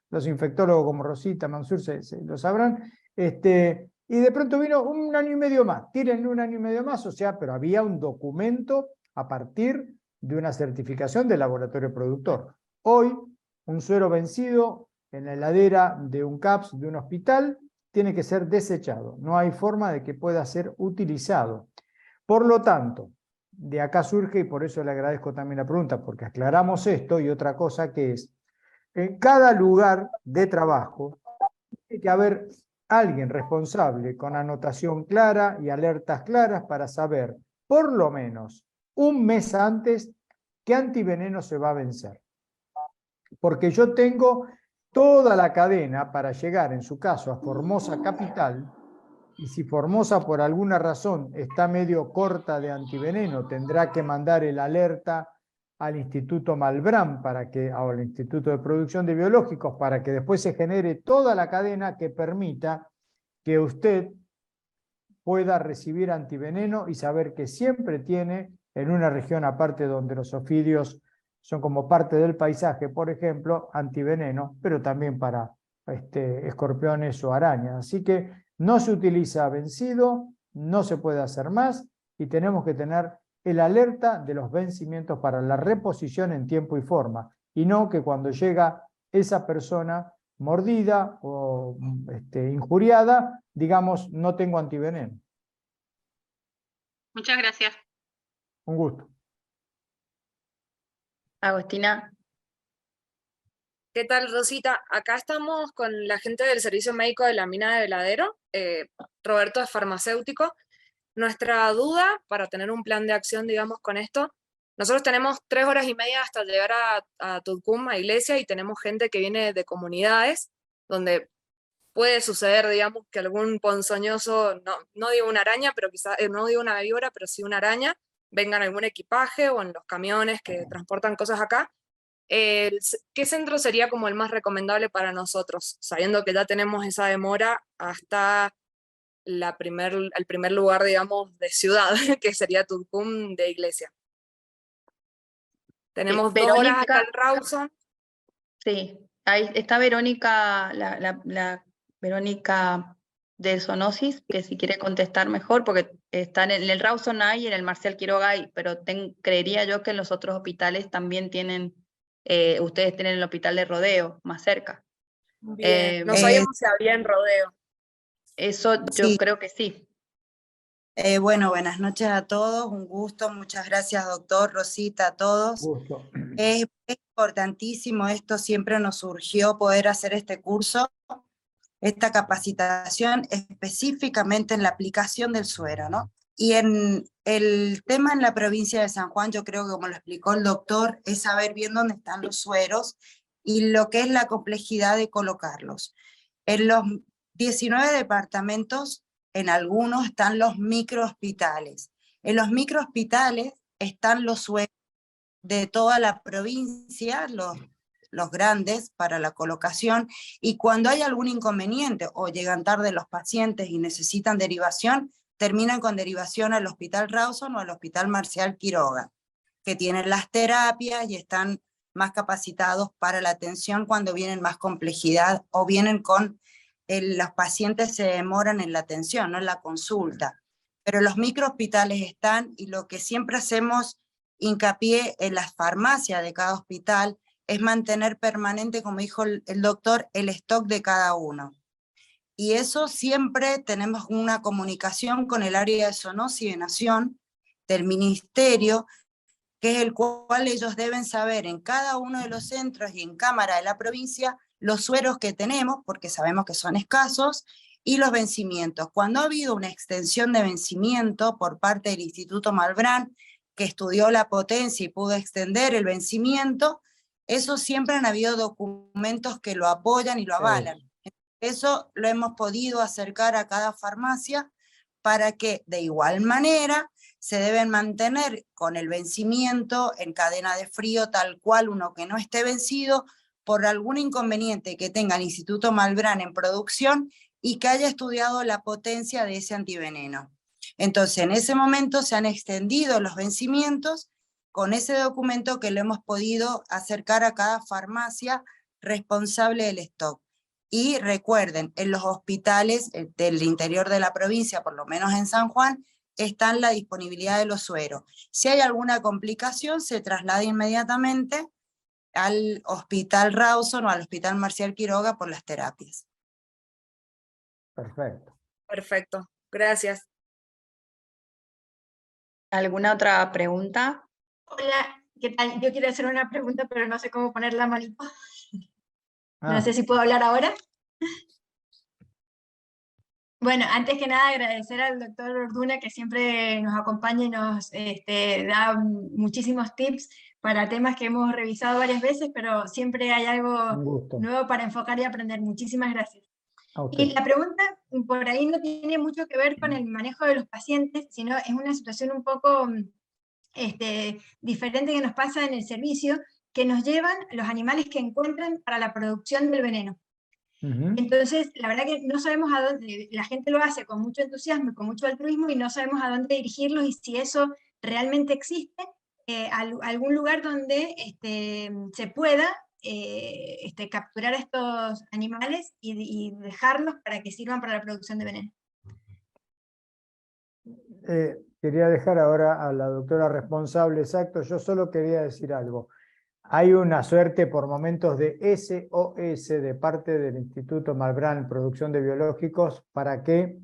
Speaker 1: los infectólogos como Rosita, Mansur se lo sabrán, y de pronto vino 1 año y medio más, tírenle 1 año y medio más, o sea, pero había un documento a partir de una certificación del laboratorio productor. Hoy, un suero vencido en la heladera de un CAPS, de un hospital, tiene que ser desechado. No hay forma de que pueda ser utilizado. Por lo tanto, de acá surge, y por eso le agradezco también la pregunta, porque aclaramos esto, y otra cosa que es, en cada lugar de trabajo tiene que haber alguien responsable con anotación clara y alertas claras para saber, por lo menos, 1 mes antes qué antiveneno se va a vencer. Porque yo tengo toda la cadena para llegar, en su caso, a Formosa Capital, y si Formosa por alguna razón está medio corta de antiveneno, tendrá que mandar el alerta al Instituto Malbrán o al Instituto de Producción de Biológicos para que después se genere toda la cadena que permita que usted pueda recibir antiveneno y saber que siempre tiene en una región aparte donde los ofidios son como parte del paisaje, por ejemplo, antiveneno, pero también para escorpiones o arañas. Así que no se utiliza vencido, no se puede hacer más y tenemos que tener el alerta de los vencimientos para la reposición en tiempo y forma, y no que cuando llega esa persona mordida o injuriada, digamos, no tengo antiveneno.
Speaker 5: Muchas gracias.
Speaker 1: Un gusto.
Speaker 3: Agostina.
Speaker 4: ¿Qué tal, Rosita? Acá estamos con la gente del Servicio Médico de la Mina de Veladero. Roberto es farmacéutico. Nuestra duda, para tener un plan de acción, digamos, con esto, nosotros tenemos 3 horas y media hasta llegar a Tucumán, a Iglesia, y tenemos gente que viene de comunidades, donde puede suceder, digamos, que algún ponzoñoso, no digo una araña, pero quizás, no digo una víbora, pero sí una araña, venga en algún equipaje o en los camiones que transportan cosas acá. ¿Qué centro sería como el más recomendable para nosotros, sabiendo que ya tenemos esa demora hasta el primer lugar, digamos, de ciudad, que sería Tucumán de Iglesia? Tenemos 2 horas hasta el Rawson.
Speaker 3: Sí, ahí está Verónica, la Verónica de Zoonosis, que si quiere contestar mejor, porque están en el Rawson hay y en el Marcial Quiroga hay, pero creería yo que en los otros hospitales también tienen, ustedes tienen el hospital de Rodeo más cerca.
Speaker 4: Bien, no sabíamos si había en Rodeo.
Speaker 3: Eso yo
Speaker 6: Sí.
Speaker 3: creo que sí.
Speaker 6: Bueno, buenas noches a todos, un gusto, muchas gracias doctor, Rosita, a todos.
Speaker 1: Gusto.
Speaker 6: Es importantísimo esto, siempre nos surgió poder hacer este curso, esta capacitación específicamente en la aplicación del suero, ¿no? Y en el tema en la provincia de San Juan, yo creo que como lo explicó el doctor, es saber bien dónde están los sueros y lo que es la complejidad de colocarlos. En los 19 departamentos, en algunos están los microhospitales. En los microhospitales están los sueros de toda la provincia, los grandes para la colocación, y cuando hay algún inconveniente o llegan tarde los pacientes y necesitan derivación, terminan con derivación al Hospital Rawson o al Hospital Marcial Quiroga, que tienen las terapias y están más capacitados para la atención cuando vienen más complejidad o vienen con los pacientes se demoran en la atención, no en la consulta. Pero los microhospitales están, y lo que siempre hacemos hincapié en las farmacias de cada hospital es mantener permanente, como dijo el doctor, el stock de cada uno. Y eso siempre tenemos una comunicación con el área de zoonosis y de Nación, del ministerio, que es el cual ellos deben saber en cada uno de los centros y en cámara de la provincia los sueros que tenemos, porque sabemos que son escasos, y los vencimientos. Cuando ha habido una extensión de vencimiento por parte del Instituto Malbrán, que estudió la potencia y pudo extender el vencimiento, eso siempre han habido documentos que lo apoyan y lo avalan. Eso lo hemos podido acercar a cada farmacia para que de igual manera se deben mantener con el vencimiento en cadena de frío tal cual uno que no esté vencido por algún inconveniente que tenga el Instituto Malbrán en producción y que haya estudiado la potencia de ese antiveneno. Entonces en ese momento se han extendido los vencimientos con ese documento que lo hemos podido acercar a cada farmacia responsable del stock. Y recuerden, en los hospitales del interior de la provincia, por lo menos en San Juan, está la disponibilidad de los sueros. Si hay alguna complicación, se traslada inmediatamente al Hospital Rawson o al Hospital Marcial Quiroga por las terapias.
Speaker 1: Perfecto.
Speaker 4: Perfecto, gracias.
Speaker 3: ¿Alguna otra pregunta?
Speaker 7: Hola, ¿qué tal? Yo quiero hacer una pregunta, pero no sé cómo poner la manito. No
Speaker 1: Ah,
Speaker 7: sé si puedo hablar ahora. Bueno, antes que nada agradecer al doctor Orduna que siempre nos acompaña y nos da muchísimos tips para temas que hemos revisado varias veces, pero siempre hay
Speaker 1: un
Speaker 7: algo
Speaker 1: gusto.
Speaker 7: nuevo para enfocar y aprender. Muchísimas gracias.
Speaker 1: A usted.
Speaker 7: Y la pregunta por ahí no tiene mucho que ver con el manejo de los pacientes, sino es una situación un poco diferente que nos pasa en el servicio, que nos llevan los animales que encuentran para la producción del veneno.
Speaker 1: Ujú.
Speaker 7: Entonces, la verdad que no sabemos a dónde, la gente lo hace con mucho entusiasmo y con mucho altruismo y no sabemos a dónde dirigirlos y si eso realmente existe, algún lugar donde se pueda capturar a estos animales y dejarlos para que sirvan para la producción de veneno.
Speaker 1: Quería dejar ahora a la doctora responsable, exacto, yo solo quería decir algo. Hay una suerte por momentos de SOS de parte del Instituto Malbrán Producción de Biológicos para que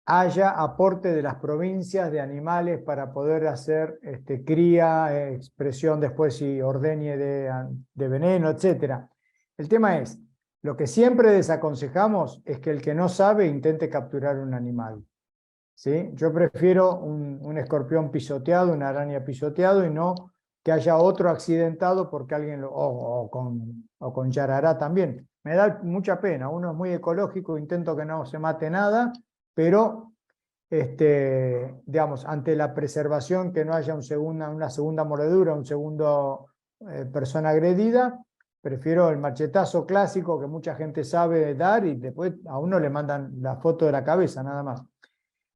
Speaker 1: haya aporte de las provincias de animales para poder hacer cría, expresión después y ordeñe de veneno, etc. El tema es, lo que siempre desaconsejamos es que el que no sabe intente capturar un animal. ¿Sí? Yo prefiero un escorpión pisoteado, una araña pisoteado y no que haya otro accidentado porque alguien o con yarará también. Me da mucha pena, uno es muy ecológico, intento que no se mate nada, pero digamos, ante la preservación, que no haya una segunda mordedura, un segundo persona agredida, prefiero el machetazo clásico que mucha gente sabe dar y después a uno le mandan la foto de la cabeza nada más.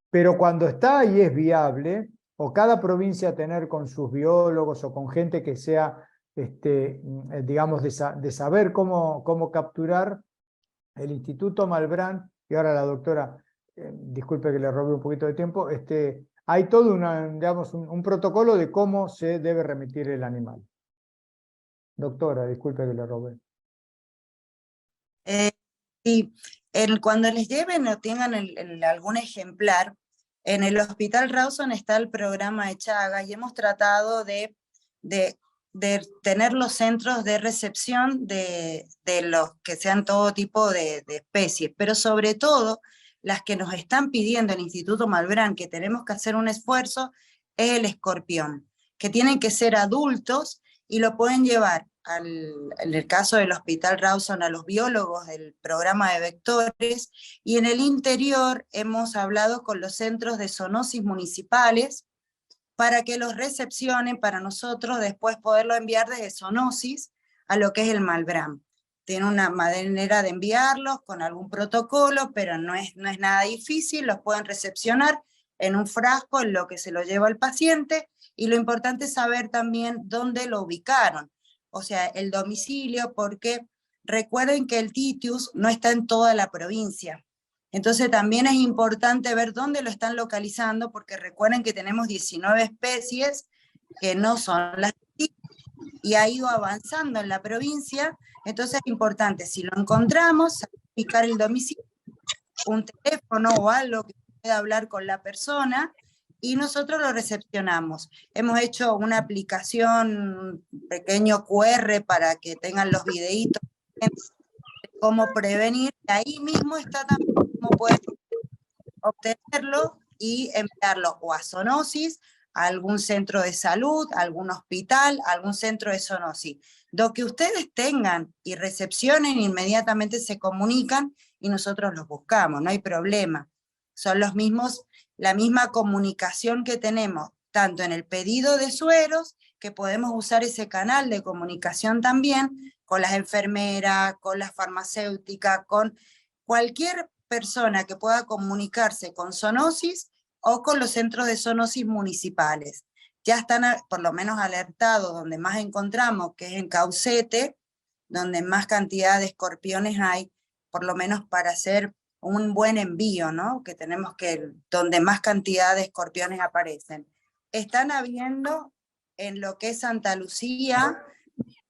Speaker 1: Pero cuando está y es viable, o cada provincia tener con sus biólogos o con gente que sea, digamos, de saber cómo capturar, el Instituto Malbrán, y ahora la doctora, disculpe que le robe un poquito de tiempo, hay todo digamos, un protocolo de cómo se debe remitir el animal. Doctora, disculpe que le robe.
Speaker 6: Y cuando les lleven o tengan algún ejemplar, en el Hospital Rawson está el programa de Chagas y hemos tratado de tener los centros de recepción de los que sean todo tipo de especies, pero sobre todo las que nos están pidiendo el Instituto Malbrán, que tenemos que hacer un esfuerzo, es el escorpión, que tienen que ser adultos y lo pueden llevar, en el caso del Hospital Rawson, a los biólogos del programa de vectores, y en el interior hemos hablado con los centros de zoonosis municipales para que los recepcionen para nosotros después poderlo enviar desde zoonosis a lo que es el Malbrán. Tiene una manera de enviarlos con algún protocolo, pero no es nada difícil, los pueden recepcionar en un frasco en lo que se lo lleva el paciente, y lo importante es saber también dónde lo ubicaron, o sea, el domicilio, porque recuerden que el Titius no está en toda la provincia. Entonces también es importante ver dónde lo están localizando, porque recuerden que tenemos 19 especies que no son las y ha ido avanzando en la provincia. Entonces es importante, si lo encontramos, ubicar el domicilio, un teléfono o algo que pueda hablar con la persona, y nosotros lo recepcionamos. Hemos hecho una aplicación, un pequeño QR para que tengan los videitos de cómo prevenir, y ahí mismo está también cómo pueden obtenerlo y enviarlo o a zoonosis, a algún centro de salud, a algún hospital, a algún centro de zoonosis. Lo que ustedes tengan y recepcionen, inmediatamente se comunican y nosotros los buscamos, no hay problema. Son los mismos, la misma comunicación que tenemos, tanto en el pedido de sueros, que podemos usar ese canal de comunicación también, con las enfermeras, con las farmacéuticas, con cualquier persona que pueda comunicarse con zoonosis o con los centros de zoonosis municipales. Ya están por lo menos alertados donde más encontramos, que es en Caucete, donde más cantidad de escorpiones hay, por lo menos para hacer un buen envío, ¿no? Que tenemos que, donde más cantidad de escorpiones aparecen. Están habiendo en lo que es Santa Lucía,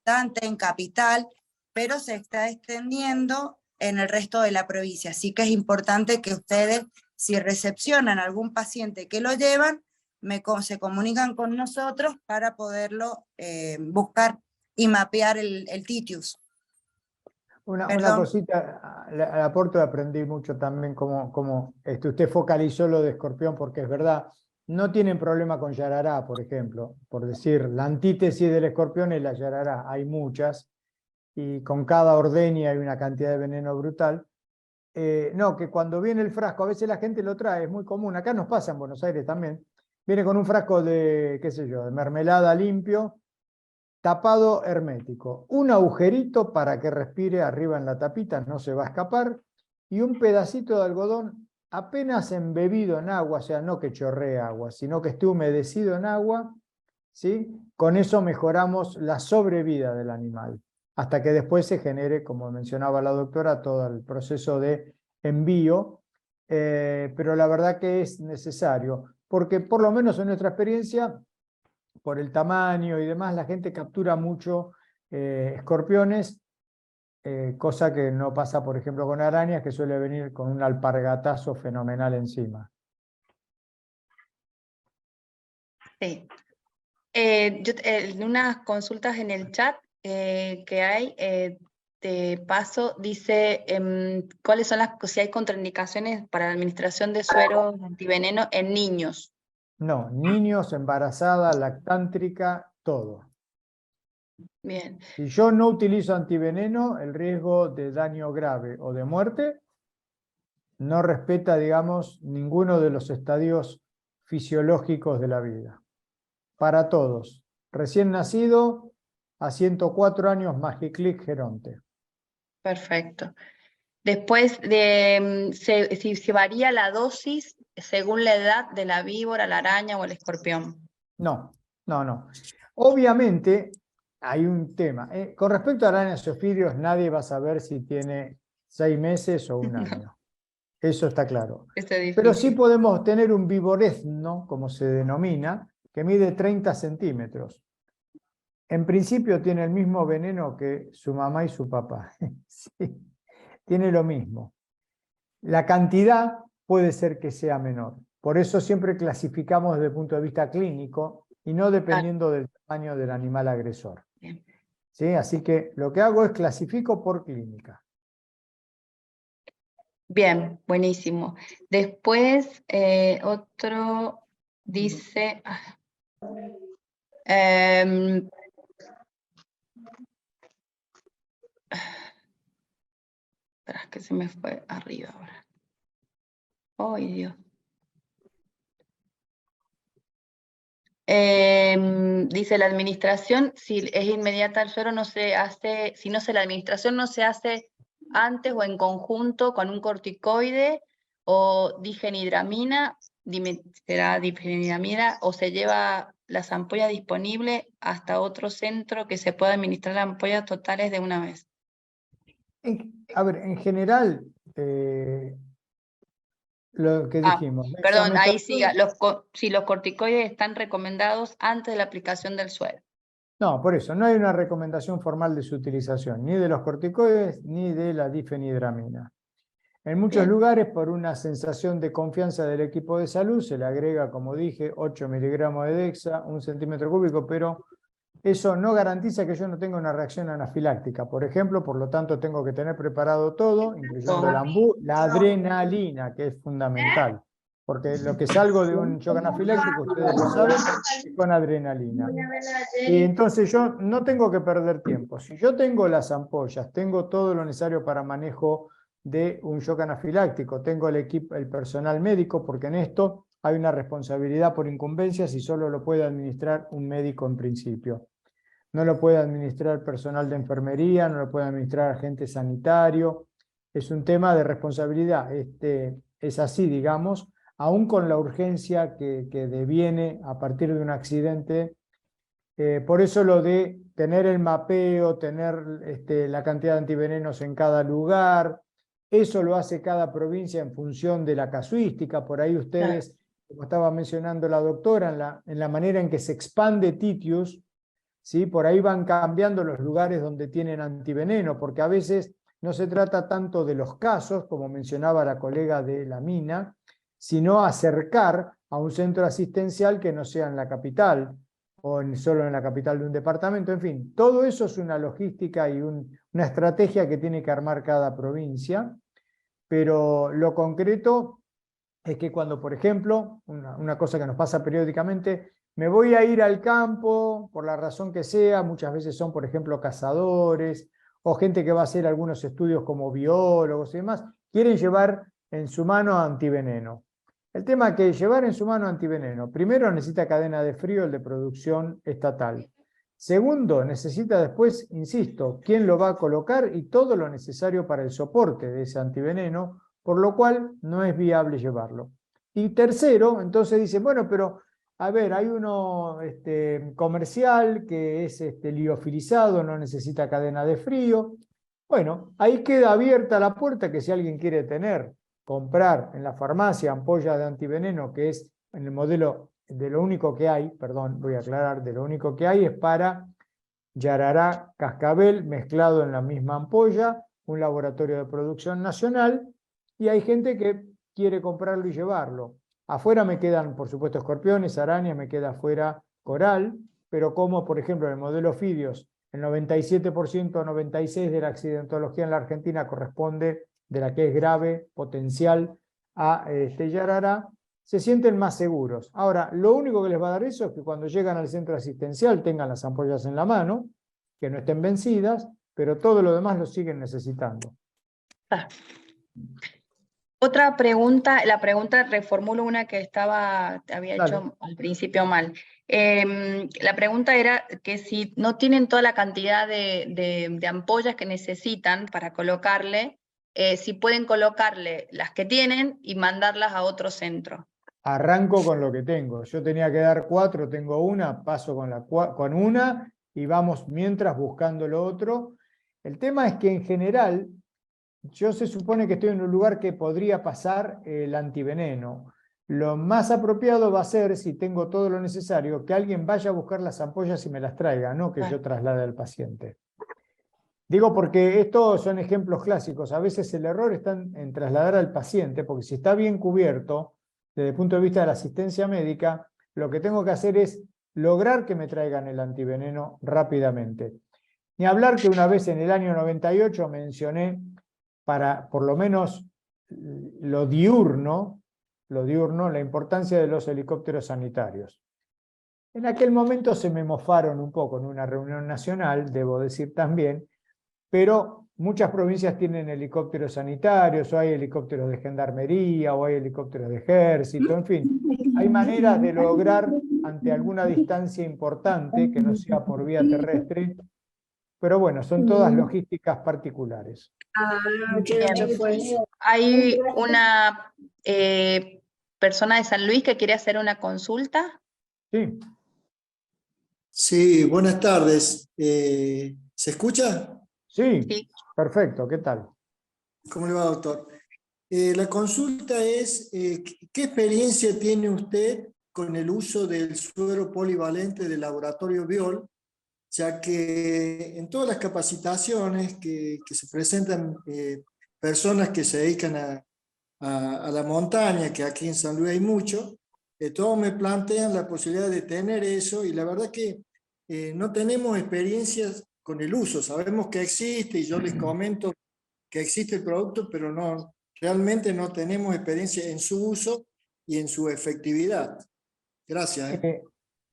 Speaker 6: tanto en Capital, pero se está extendiendo en el resto de la provincia. Así que es importante que ustedes, si recepcionan algún paciente que lo llevan, se comunican con nosotros para poderlo buscar y mapear el Titius.
Speaker 1: Una cosita, al aporte aprendí mucho también como usted focalizó lo de escorpión, porque es verdad, no tienen problema con yarará, por ejemplo, por decir, la antítesis del escorpión es la yarará, hay muchas, y con cada ordeña hay una cantidad de veneno brutal. No, que cuando viene el frasco, a veces la gente lo trae, es muy común, acá nos pasa en Buenos Aires también, viene con un frasco de, qué sé yo, de mermelada limpio, tapado hermético, un agujerito para que respire arriba en la tapita, no se va a escapar, y un pedacito de algodón apenas embebido en agua, o sea, no que chorree agua, sino que esté humedecido en agua, ¿sí? Con eso mejoramos la sobrevida del animal, hasta que después se genere, como mencionaba la doctora, todo el proceso de envío, pero la verdad que es necesario, porque por lo menos en nuestra experiencia, por el tamaño y demás, la gente captura mucho escorpiones, cosa que no pasa, por ejemplo, con arañas, que suele venir con un alpargatazo fenomenal encima.
Speaker 3: Sí. En unas consultas en el chat que hay, de paso, dice cuáles son si hay contraindicaciones para la administración de sueros antiveneno en niños.
Speaker 1: No, niños, embarazada, lactántrica, todo.
Speaker 3: Bien.
Speaker 1: Si yo no utilizo antiveneno, el riesgo de daño grave o de muerte no respeta, digamos, ninguno de los estadios fisiológicos de la vida. Para todos. Recién nacido, a 104 años, Magiclic Geronte.
Speaker 3: Perfecto. Después, si se varía la dosis según la edad de la víbora, la araña o el escorpión.
Speaker 1: No. Obviamente, hay un tema. Con respecto a arañas y ofidios, nadie va a saber si tiene 6 meses o un año. Eso está claro. Pero sí podemos tener un viborezno, como se denomina, que mide 30 centímetros. En principio tiene el mismo veneno que su mamá y su papá. Sí, tiene lo mismo. La cantidad puede ser que sea menor. Por eso siempre clasificamos desde el punto de vista clínico y no dependiendo del tamaño del animal agresor. ¿Sí? Así que lo que hago es clasifico por clínica.
Speaker 3: Bien, buenísimo. Después, otro dice... Espera, que se me fue arriba ahora. ¡Ay, Dios! Dice la administración, si es inmediata el suero, no se hace, la administración no se hace antes o en conjunto con un corticoide o difenhidramina, será difenhidramina, o se lleva las ampollas disponibles hasta otro centro que se pueda administrar las ampollas totales de una vez.
Speaker 1: A ver, en general, lo que dijimos.
Speaker 3: Perdón, ahí siga. Si los corticoides están recomendados antes de la aplicación del suero.
Speaker 1: No, por eso, no hay una recomendación formal de su utilización, ni de los corticoides, ni de la difenhidramina. En muchos lugares, por una sensación de confianza del equipo de salud, se le agrega, como dije, 8 miligramos de Dexa, 1 centímetro cúbico, pero eso no garantiza que yo no tenga una reacción anafiláctica. Por ejemplo, por lo tanto, tengo que tener preparado todo, incluyendo la adrenalina, que es fundamental. Porque lo que salgo de un shock anafiláctico, ustedes lo saben, es con adrenalina. Y entonces yo no tengo que perder tiempo. Si yo tengo las ampollas, tengo todo lo necesario para manejo de un shock anafiláctico, tengo el equipo, el personal médico, porque en esto hay una responsabilidad por incumbencia si solo lo puede administrar un médico en principio. No lo puede administrar personal de enfermería, no lo puede administrar agente sanitario. Es un tema de responsabilidad. Es así, digamos, aún con la urgencia que deviene a partir de un accidente. Por eso lo de tener el mapeo, tener la cantidad de antivenenos en cada lugar. Eso lo hace cada provincia en función de la casuística. Por ahí ustedes, como estaba mencionando la doctora, en la manera en que se expande Titius, ¿sí? Por ahí van cambiando los lugares donde tienen antiveneno, porque a veces no se trata tanto de los casos, como mencionaba la colega de la mina, sino acercar a un centro asistencial que no sea en la capital, o solo en la capital de un departamento. En fin, todo eso es una logística y una estrategia que tiene que armar cada provincia, pero lo concreto es que cuando, por ejemplo, una cosa que nos pasa periódicamente, me voy a ir al campo, por la razón que sea, muchas veces son, por ejemplo, cazadores, o gente que va a hacer algunos estudios como biólogos y demás, quieren llevar en su mano antiveneno. El tema es que llevar en su mano antiveneno, primero necesita cadena de frío, el de producción estatal. Segundo, necesita después, insisto, quién lo va a colocar y todo lo necesario para el soporte de ese antiveneno, por lo cual no es viable llevarlo. Y tercero, entonces dice, bueno, pero a ver, hay uno comercial que es liofilizado, no necesita cadena de frío. Bueno, ahí queda abierta la puerta que si alguien quiere comprar en la farmacia ampollas de antiveneno, que es en el modelo de lo único que hay, perdón, voy a aclarar, de lo único que hay es para yarará, cascabel mezclado en la misma ampolla, un laboratorio de producción nacional, y hay gente que quiere comprarlo y llevarlo. Afuera me quedan, por supuesto, escorpiones, arañas, me queda afuera coral, pero como, por ejemplo, en el modelo Fidios, el 97% o 96% de la accidentología en la Argentina corresponde, de la que es grave, potencial, a yarará, se sienten más seguros. Ahora, lo único que les va a dar eso es que cuando llegan al centro asistencial tengan las ampollas en la mano, que no estén vencidas, pero todo lo demás lo siguen necesitando.
Speaker 3: Otra pregunta, la pregunta reformulo una que había hecho al principio mal. La pregunta era que si no tienen toda la cantidad de ampollas que necesitan para colocarle, si pueden colocarle las que tienen y mandarlas a otro centro.
Speaker 1: Arranco con lo que tengo. Yo tenía que dar 4, tengo una, paso con una y vamos mientras buscando lo otro. El tema es que en general, yo se supone que estoy en un lugar que podría pasar el antiveneno. Lo más apropiado va a ser, si tengo todo lo necesario, que alguien vaya a buscar las ampollas y me las traiga, no que yo traslade al paciente. Digo porque estos son ejemplos clásicos. A veces el error está en trasladar al paciente, porque si está bien cubierto, desde el punto de vista de la asistencia médica, lo que tengo que hacer es lograr que me traigan el antiveneno rápidamente. Ni hablar que una vez en el año 98 mencioné, para por lo menos lo diurno, la importancia de los helicópteros sanitarios. En aquel momento se me mofaron un poco en una reunión nacional, debo decir también, pero muchas provincias tienen helicópteros sanitarios, o hay helicópteros de gendarmería, o hay helicópteros de ejército, en fin. Hay maneras de lograr, ante alguna distancia importante, que no sea por vía terrestre, pero bueno, son todas logísticas particulares.
Speaker 3: Hay una persona de San Luis que quiere hacer una consulta.
Speaker 1: Sí.
Speaker 8: Sí, buenas tardes. ¿Se escucha?
Speaker 1: Sí,
Speaker 3: Sí.
Speaker 1: Perfecto. ¿Qué tal?
Speaker 8: ¿Cómo le va, doctor? La consulta es, ¿qué experiencia tiene usted con el uso del suero polivalente del laboratorio Biol? Ya que en todas las capacitaciones que se presentan personas que se dedican a la montaña, que aquí en San Luis hay mucho, todos me plantean la posibilidad de tener eso y la verdad que no tenemos experiencias con el uso. Sabemos que existe y yo les comento que existe el producto, pero realmente no tenemos experiencia en su uso y en su efectividad. Gracias.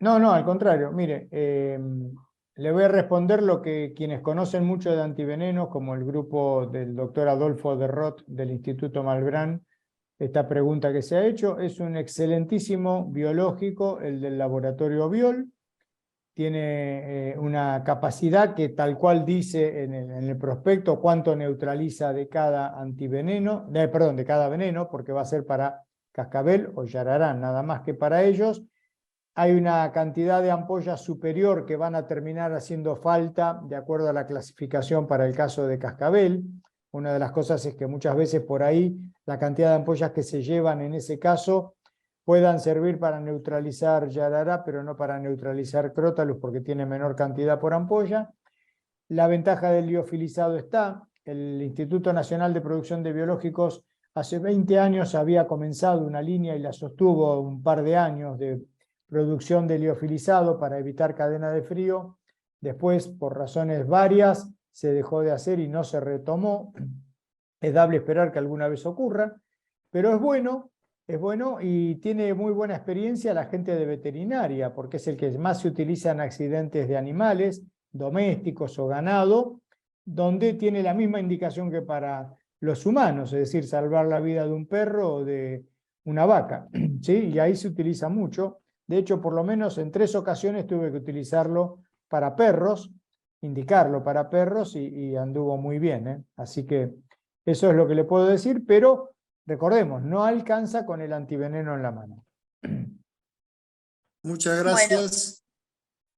Speaker 1: No, al contrario. Mire, le voy a responder lo que quienes conocen mucho de antivenenos, como el grupo del doctor Adolfo de Roth del Instituto Malbrán, esta pregunta que se ha hecho, es un excelentísimo biológico, el del laboratorio Biol, tiene una capacidad que tal cual dice en el prospecto cuánto neutraliza de cada antiveneno, de cada veneno, porque va a ser para cascabel o yararán, nada más que para ellos. hay una cantidad de ampollas superior que van a terminar haciendo falta de acuerdo a la clasificación para el caso de cascabel. Una de las cosas es que muchas veces por ahí la cantidad de ampollas que se llevan en ese caso puedan servir para neutralizar yarará, pero no para neutralizar Crotalus porque tiene menor cantidad por ampolla. La ventaja del liofilizado está. El Instituto Nacional de Producción de Biológicos hace 20 años había comenzado una línea y la sostuvo un par de años de producción de liofilizado para evitar cadena de frío. Después, por razones varias, se dejó de hacer y no se retomó. Es dable esperar que alguna vez ocurra, pero es bueno y tiene muy buena experiencia la gente de veterinaria, porque es el que más se utiliza en accidentes de animales, domésticos o ganado, donde tiene la misma indicación que para los humanos, es decir, salvar la vida de un perro o de una vaca, ¿sí? Y ahí se utiliza mucho. De hecho, por lo menos en 3 ocasiones tuve que utilizarlo para perros, indicarlo para perros y anduvo muy bien, ¿eh? Así que eso es lo que le puedo decir, pero recordemos, no alcanza con el antiveneno en la mano.
Speaker 8: Muchas gracias.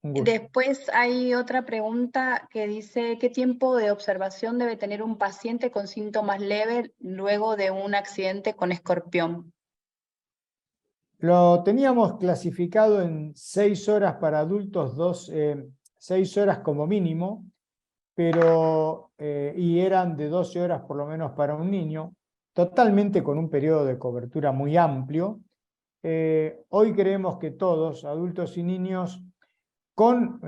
Speaker 1: Un gusto.
Speaker 3: Después hay otra pregunta que dice, ¿qué tiempo de observación debe tener un paciente con síntomas leves luego de un accidente con escorpión?
Speaker 1: Lo teníamos clasificado en 6 horas para adultos, 6 horas como mínimo, pero, y eran de 12 horas por lo menos para un niño, totalmente con un periodo de cobertura muy amplio. Hoy creemos que todos, adultos y niños, con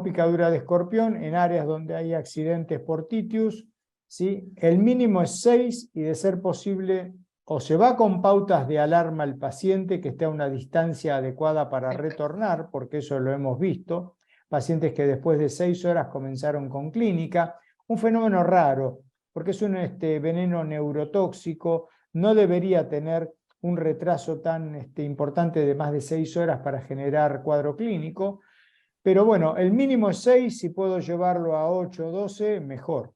Speaker 1: picadura de escorpión en áreas donde hay accidentes por Titius, ¿sí? El mínimo es 6 y de ser posible o se va con pautas de alarma al paciente que esté a una distancia adecuada para retornar, porque eso lo hemos visto, pacientes que después de 6 horas comenzaron con clínica, un fenómeno raro, porque es un veneno neurotóxico, no debería tener un retraso tan importante de más de 6 horas para generar cuadro clínico, pero bueno, el mínimo es 6, si puedo llevarlo a 8 o 12, mejor.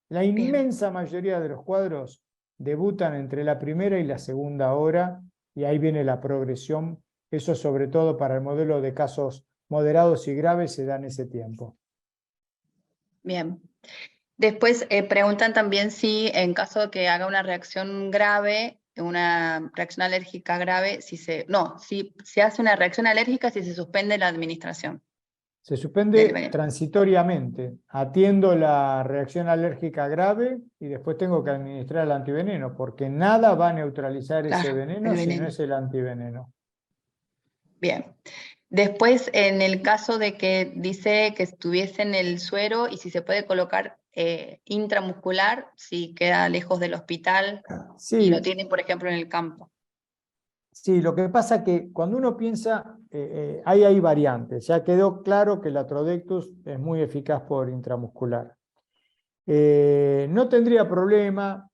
Speaker 1: La inmensa mayoría de los cuadros debutan entre la primera y la segunda hora, y ahí viene la progresión, eso sobre todo para el modelo de casos moderados y graves se da en ese tiempo.
Speaker 3: Bien. Después preguntan también si en caso de que haga una reacción grave, una reacción alérgica grave, si se hace una reacción alérgica, si se suspende la administración.
Speaker 1: Se suspende transitoriamente. Atiendo la reacción alérgica grave y después tengo que administrar el antiveneno, porque nada va a neutralizar ese veneno si no es el antiveneno.
Speaker 3: Bien. Después, en el caso de que dice que estuviese en el suero y si se puede colocar intramuscular, si queda lejos del hospital y lo tienen, por ejemplo, en el campo.
Speaker 1: Sí, lo que pasa es que cuando uno piensa, ahí hay variantes. Ya quedó claro que el Atrodectus es muy eficaz por intramuscular. No tendría problema,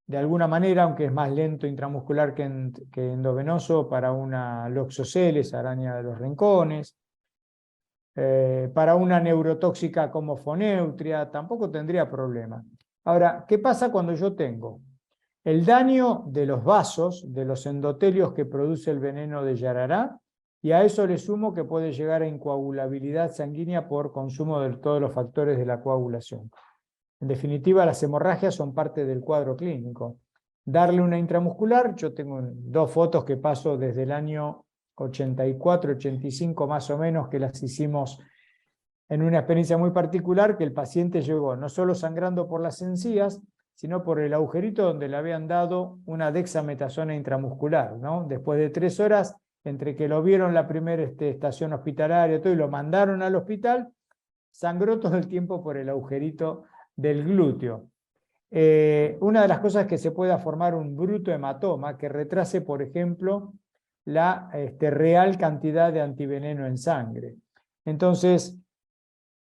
Speaker 1: de alguna manera, aunque es más lento intramuscular que endovenoso, para una Loxoceles, araña de los rincones. Para una neurotóxica como Foneutria, tampoco tendría problema. Ahora, ¿qué pasa cuando yo tengo el daño de los vasos, de los endotelios que produce el veneno de yarará, y a eso le sumo que puede llegar a incoagulabilidad sanguínea por consumo de todos los factores de la coagulación? En definitiva, las hemorragias son parte del cuadro clínico. Darle una intramuscular, yo tengo 2 fotos que paso desde el año 84, 85 más o menos, que las hicimos en una experiencia muy particular, que el paciente llegó no solo sangrando por las encías, sino por el agujerito donde le habían dado una dexametasona intramuscular, ¿no? Después de 3 horas, entre que lo vieron la primera estación hospitalaria todo, y lo mandaron al hospital, sangró todo el tiempo por el agujerito del glúteo. Una de las cosas es que se pueda formar un bruto hematoma que retrase, por ejemplo, la real cantidad de antiveneno en sangre. Entonces,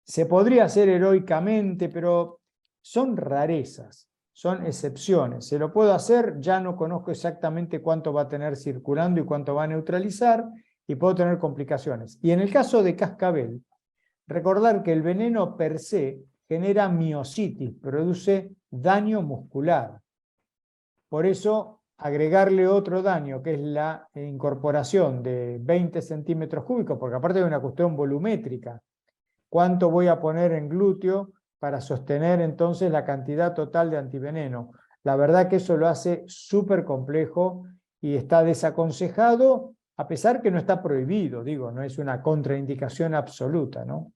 Speaker 1: se podría hacer heroicamente, pero son rarezas, son excepciones. Se lo puedo hacer, ya no conozco exactamente cuánto va a tener circulando y cuánto va a neutralizar, y puedo tener complicaciones. Y en el caso de cascabel, recordar que el veneno per se genera miositis, produce daño muscular. Por eso agregarle otro daño, que es la incorporación de 20 centímetros cúbicos, porque aparte de una cuestión volumétrica, ¿cuánto voy a poner en glúteo para sostener entonces la cantidad total de antiveneno? La verdad que eso lo hace súper complejo y está desaconsejado, a pesar que no está prohibido, digo, no es una contraindicación absoluta, ¿no?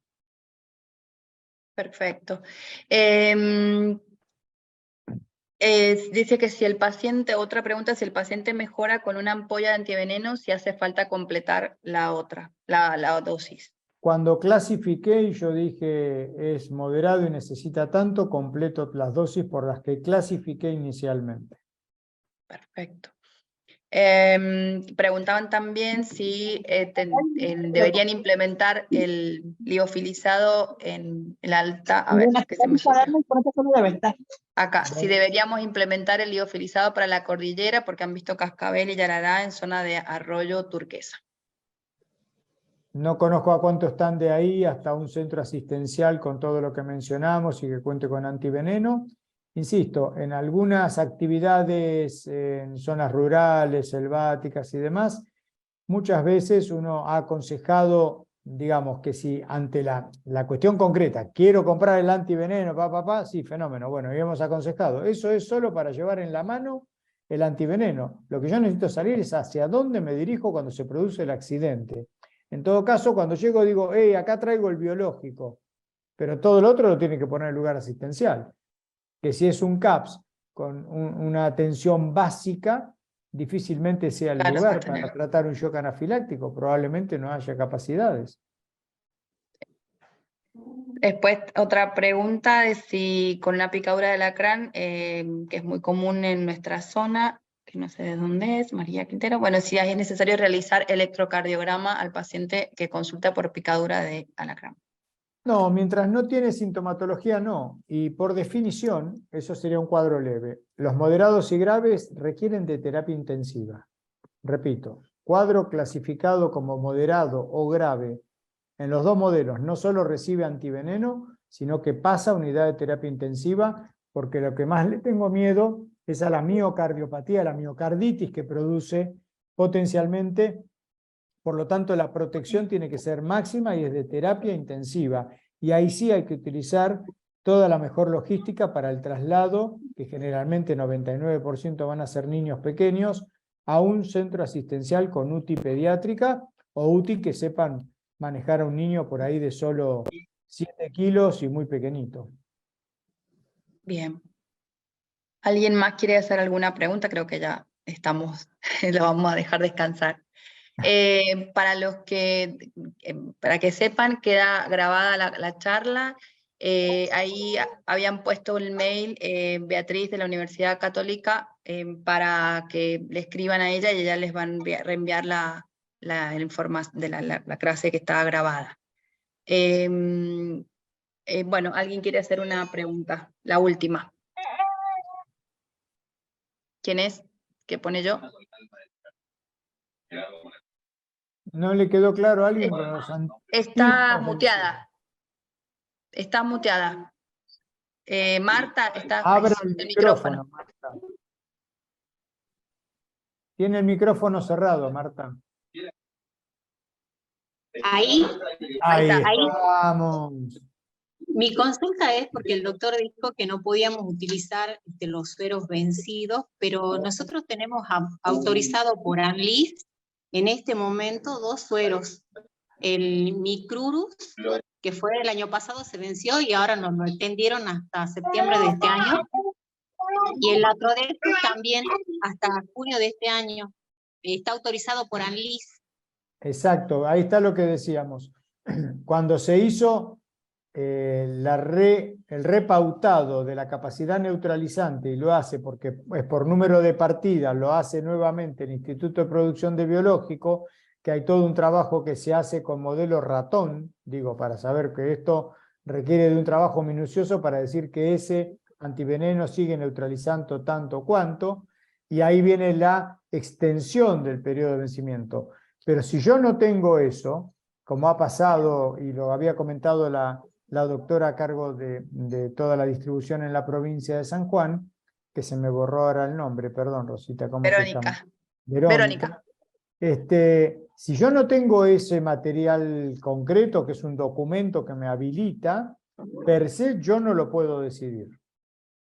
Speaker 3: Perfecto. Dice que si el paciente, otra pregunta, si el paciente mejora con una ampolla de antiveneno, si hace falta completar la otra, la dosis.
Speaker 1: Cuando clasifiqué y yo dije es moderado y necesita tanto, completo las dosis por las que clasifiqué inicialmente.
Speaker 3: Perfecto. Preguntaban también si deberían implementar el liofilizado en el alta. A ver, que se me acá, si deberíamos implementar el liofilizado para la cordillera, porque han visto Cascabel y Yarará en zona de arroyo turquesa.
Speaker 1: No conozco a cuánto están de ahí hasta un centro asistencial con todo lo que mencionamos y que cuente con antiveneno. Insisto, en algunas actividades en zonas rurales, selváticas y demás, muchas veces uno ha aconsejado, digamos, que si ante la cuestión concreta, quiero comprar el antiveneno, sí, fenómeno, bueno, y hemos aconsejado. Eso es solo para llevar en la mano el antiveneno. Lo que yo necesito saber es hacia dónde me dirijo cuando se produce el accidente. En todo caso, cuando llego digo, acá traigo el biológico, pero todo lo otro lo tiene que poner en lugar asistencial. Que si es un CAPS con una atención básica, difícilmente sea el lugar para tratar un shock anafiláctico, probablemente no haya capacidades.
Speaker 3: Después, otra pregunta de si con la picadura de alacrán, que es muy común en nuestra zona, que no sé de dónde es, María Quintero, bueno, si es necesario realizar electrocardiograma al paciente que consulta por picadura de alacrán.
Speaker 1: No, mientras no tiene sintomatología, no. Y por definición, eso sería un cuadro leve. Los moderados y graves requieren de terapia intensiva. Repito, cuadro clasificado como moderado o grave en los dos modelos no solo recibe antiveneno, sino que pasa a unidad de terapia intensiva, porque lo que más le tengo miedo es a la miocardiopatía, la miocarditis que produce potencialmente. Por lo tanto, la protección tiene que ser máxima y es de terapia intensiva. Y ahí sí hay que utilizar toda la mejor logística para el traslado, que generalmente 99% van a ser niños pequeños, a un centro asistencial con UTI pediátrica o UTI que sepan manejar a un niño por ahí de solo 7 kilos y muy pequeñito.
Speaker 3: Bien. ¿Alguien más quiere hacer alguna pregunta? Creo que ya estamos, lo vamos a dejar descansar. Para los que, para que sepan, queda grabada la charla. Ahí habían puesto el mail Beatriz de la Universidad Católica para que le escriban a ella y ella les va a reenviar la información de la clase que estaba grabada. Bueno, ¿alguien quiere hacer una pregunta? La última. ¿Quién es? ¿Qué pone yo?
Speaker 1: ¿No le quedó claro a alguien?
Speaker 3: Está muteada. Está muteada. Marta, está.
Speaker 1: Abra el micrófono, Marta. Tiene el micrófono cerrado, Marta.
Speaker 9: Ahí.
Speaker 1: Ahí
Speaker 9: Ahí.
Speaker 1: estamos.
Speaker 9: Mi consulta es porque el doctor dijo que no podíamos utilizar los sueros vencidos, pero nosotros tenemos autorizado por ANLIS en este momento 2 sueros. El Micrurus, que fue el año pasado, se venció y ahora nos lo extendieron hasta septiembre de este año. Y el Latrodexus también hasta junio de este año. Está autorizado por ANLIS.
Speaker 1: Exacto, ahí está lo que decíamos. Cuando se hizo el repautado de la capacidad neutralizante, y lo hace porque es por número de partidas, lo hace nuevamente el Instituto de Producción de Biológico, que hay todo un trabajo que se hace con modelo ratón, digo, para saber que esto requiere de un trabajo minucioso para decir que ese antiveneno sigue neutralizando tanto cuanto, y ahí viene la extensión del periodo de vencimiento. Pero si yo no tengo eso, como ha pasado y lo había comentado la doctora a cargo de toda la distribución en la provincia de San Juan, que se me borró ahora el nombre, perdón, Rosita, ¿cómo se llama?
Speaker 3: Verónica.
Speaker 1: Si yo no tengo ese material concreto, que es un documento que me habilita, per se yo no lo puedo decidir.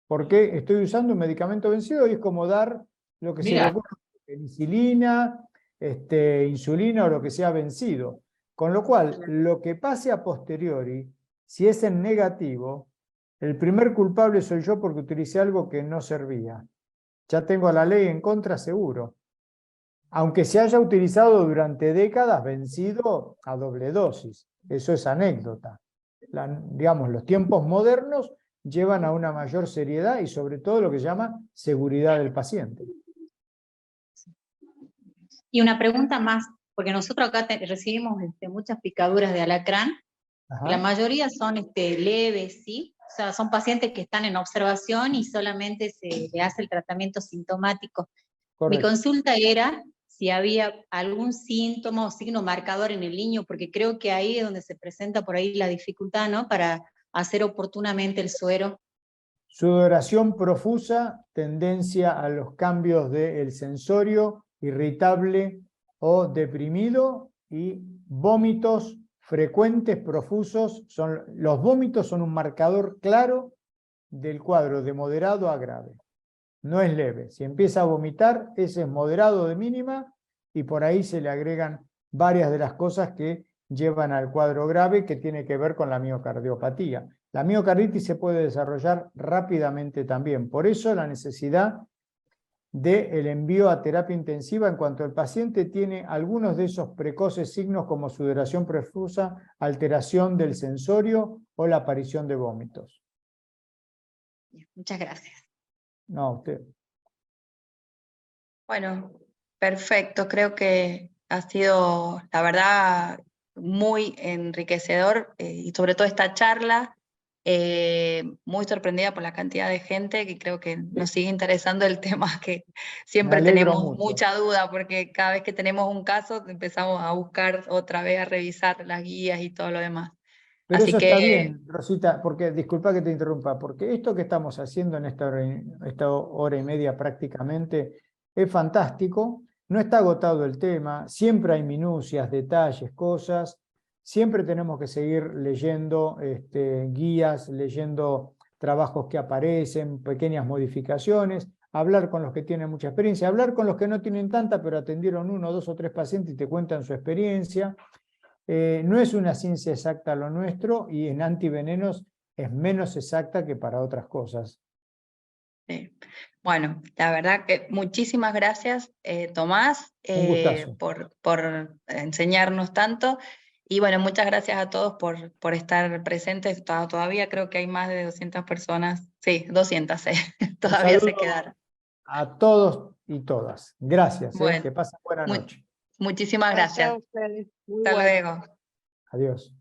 Speaker 1: Porque estoy usando un medicamento vencido y es como dar lo que se le ocurre, penicilina, insulina o lo que sea vencido. Con lo cual, lo que pase a posteriori, si es en negativo, el primer culpable soy yo porque utilicé algo que no servía. Ya tengo a la ley en contra seguro. Aunque se haya utilizado durante décadas vencido a doble dosis. Eso es anécdota. Digamos, los tiempos modernos llevan a una mayor seriedad y sobre todo lo que se llama seguridad del paciente.
Speaker 9: Y una pregunta más, porque nosotros acá recibimos muchas picaduras de alacrán. La mayoría son leves, ¿sí? O sea, son pacientes que están en observación y solamente se le hace el tratamiento sintomático.
Speaker 1: Correcto.
Speaker 9: Mi consulta era si había algún síntoma o signo marcador en el niño, porque creo que ahí es donde se presenta por ahí la dificultad, ¿no? Para hacer oportunamente el suero.
Speaker 1: Sudoración profusa, tendencia a los cambios del sensorio, irritable o deprimido, y vómitos frecuentes, profusos. Los vómitos son un marcador claro del cuadro de moderado a grave. No es leve. Si empieza a vomitar, ese es moderado de mínima, y por ahí se le agregan varias de las cosas que llevan al cuadro grave, que tiene que ver con la miocardiopatía. La miocarditis se puede desarrollar rápidamente también. Por eso la necesidad del envío a terapia intensiva en cuanto el paciente tiene algunos de esos precoces signos como sudoración profusa, alteración del sensorio o la aparición de vómitos.
Speaker 9: Muchas gracias.
Speaker 1: No, usted.
Speaker 3: Bueno, perfecto. Creo que ha sido, la verdad, muy enriquecedor y sobre todo esta charla, muy sorprendida por la cantidad de gente que creo que nos sigue interesando el tema, que siempre tenemos mucha duda, porque cada vez que tenemos un caso empezamos a buscar otra vez, a revisar las guías y todo lo demás.
Speaker 1: Pero
Speaker 3: Así
Speaker 1: eso
Speaker 3: que,
Speaker 1: está bien, Rosita, porque, disculpa que te interrumpa, porque esto que estamos haciendo en esta hora y media prácticamente es fantástico, no está agotado el tema, siempre hay minucias, detalles, cosas, siempre tenemos que seguir leyendo guías, leyendo trabajos que aparecen, pequeñas modificaciones, hablar con los que tienen mucha experiencia, hablar con los que no tienen tanta, pero atendieron 1, 2 o 3 pacientes y te cuentan su experiencia. No es una ciencia exacta lo nuestro, y en antivenenos es menos exacta que para otras cosas.
Speaker 3: sí. Bueno, la verdad que muchísimas gracias, Tomás, por enseñarnos tanto. Y bueno, muchas gracias a todos por estar presentes. Todavía creo que hay más de 200 personas. Sí, 200, todavía se quedaron.
Speaker 1: A todos y todas. Gracias,
Speaker 3: bueno,
Speaker 1: que pasen buena noche.
Speaker 3: Muchísimas gracias.
Speaker 2: Hasta
Speaker 3: Hasta luego.
Speaker 1: Adiós.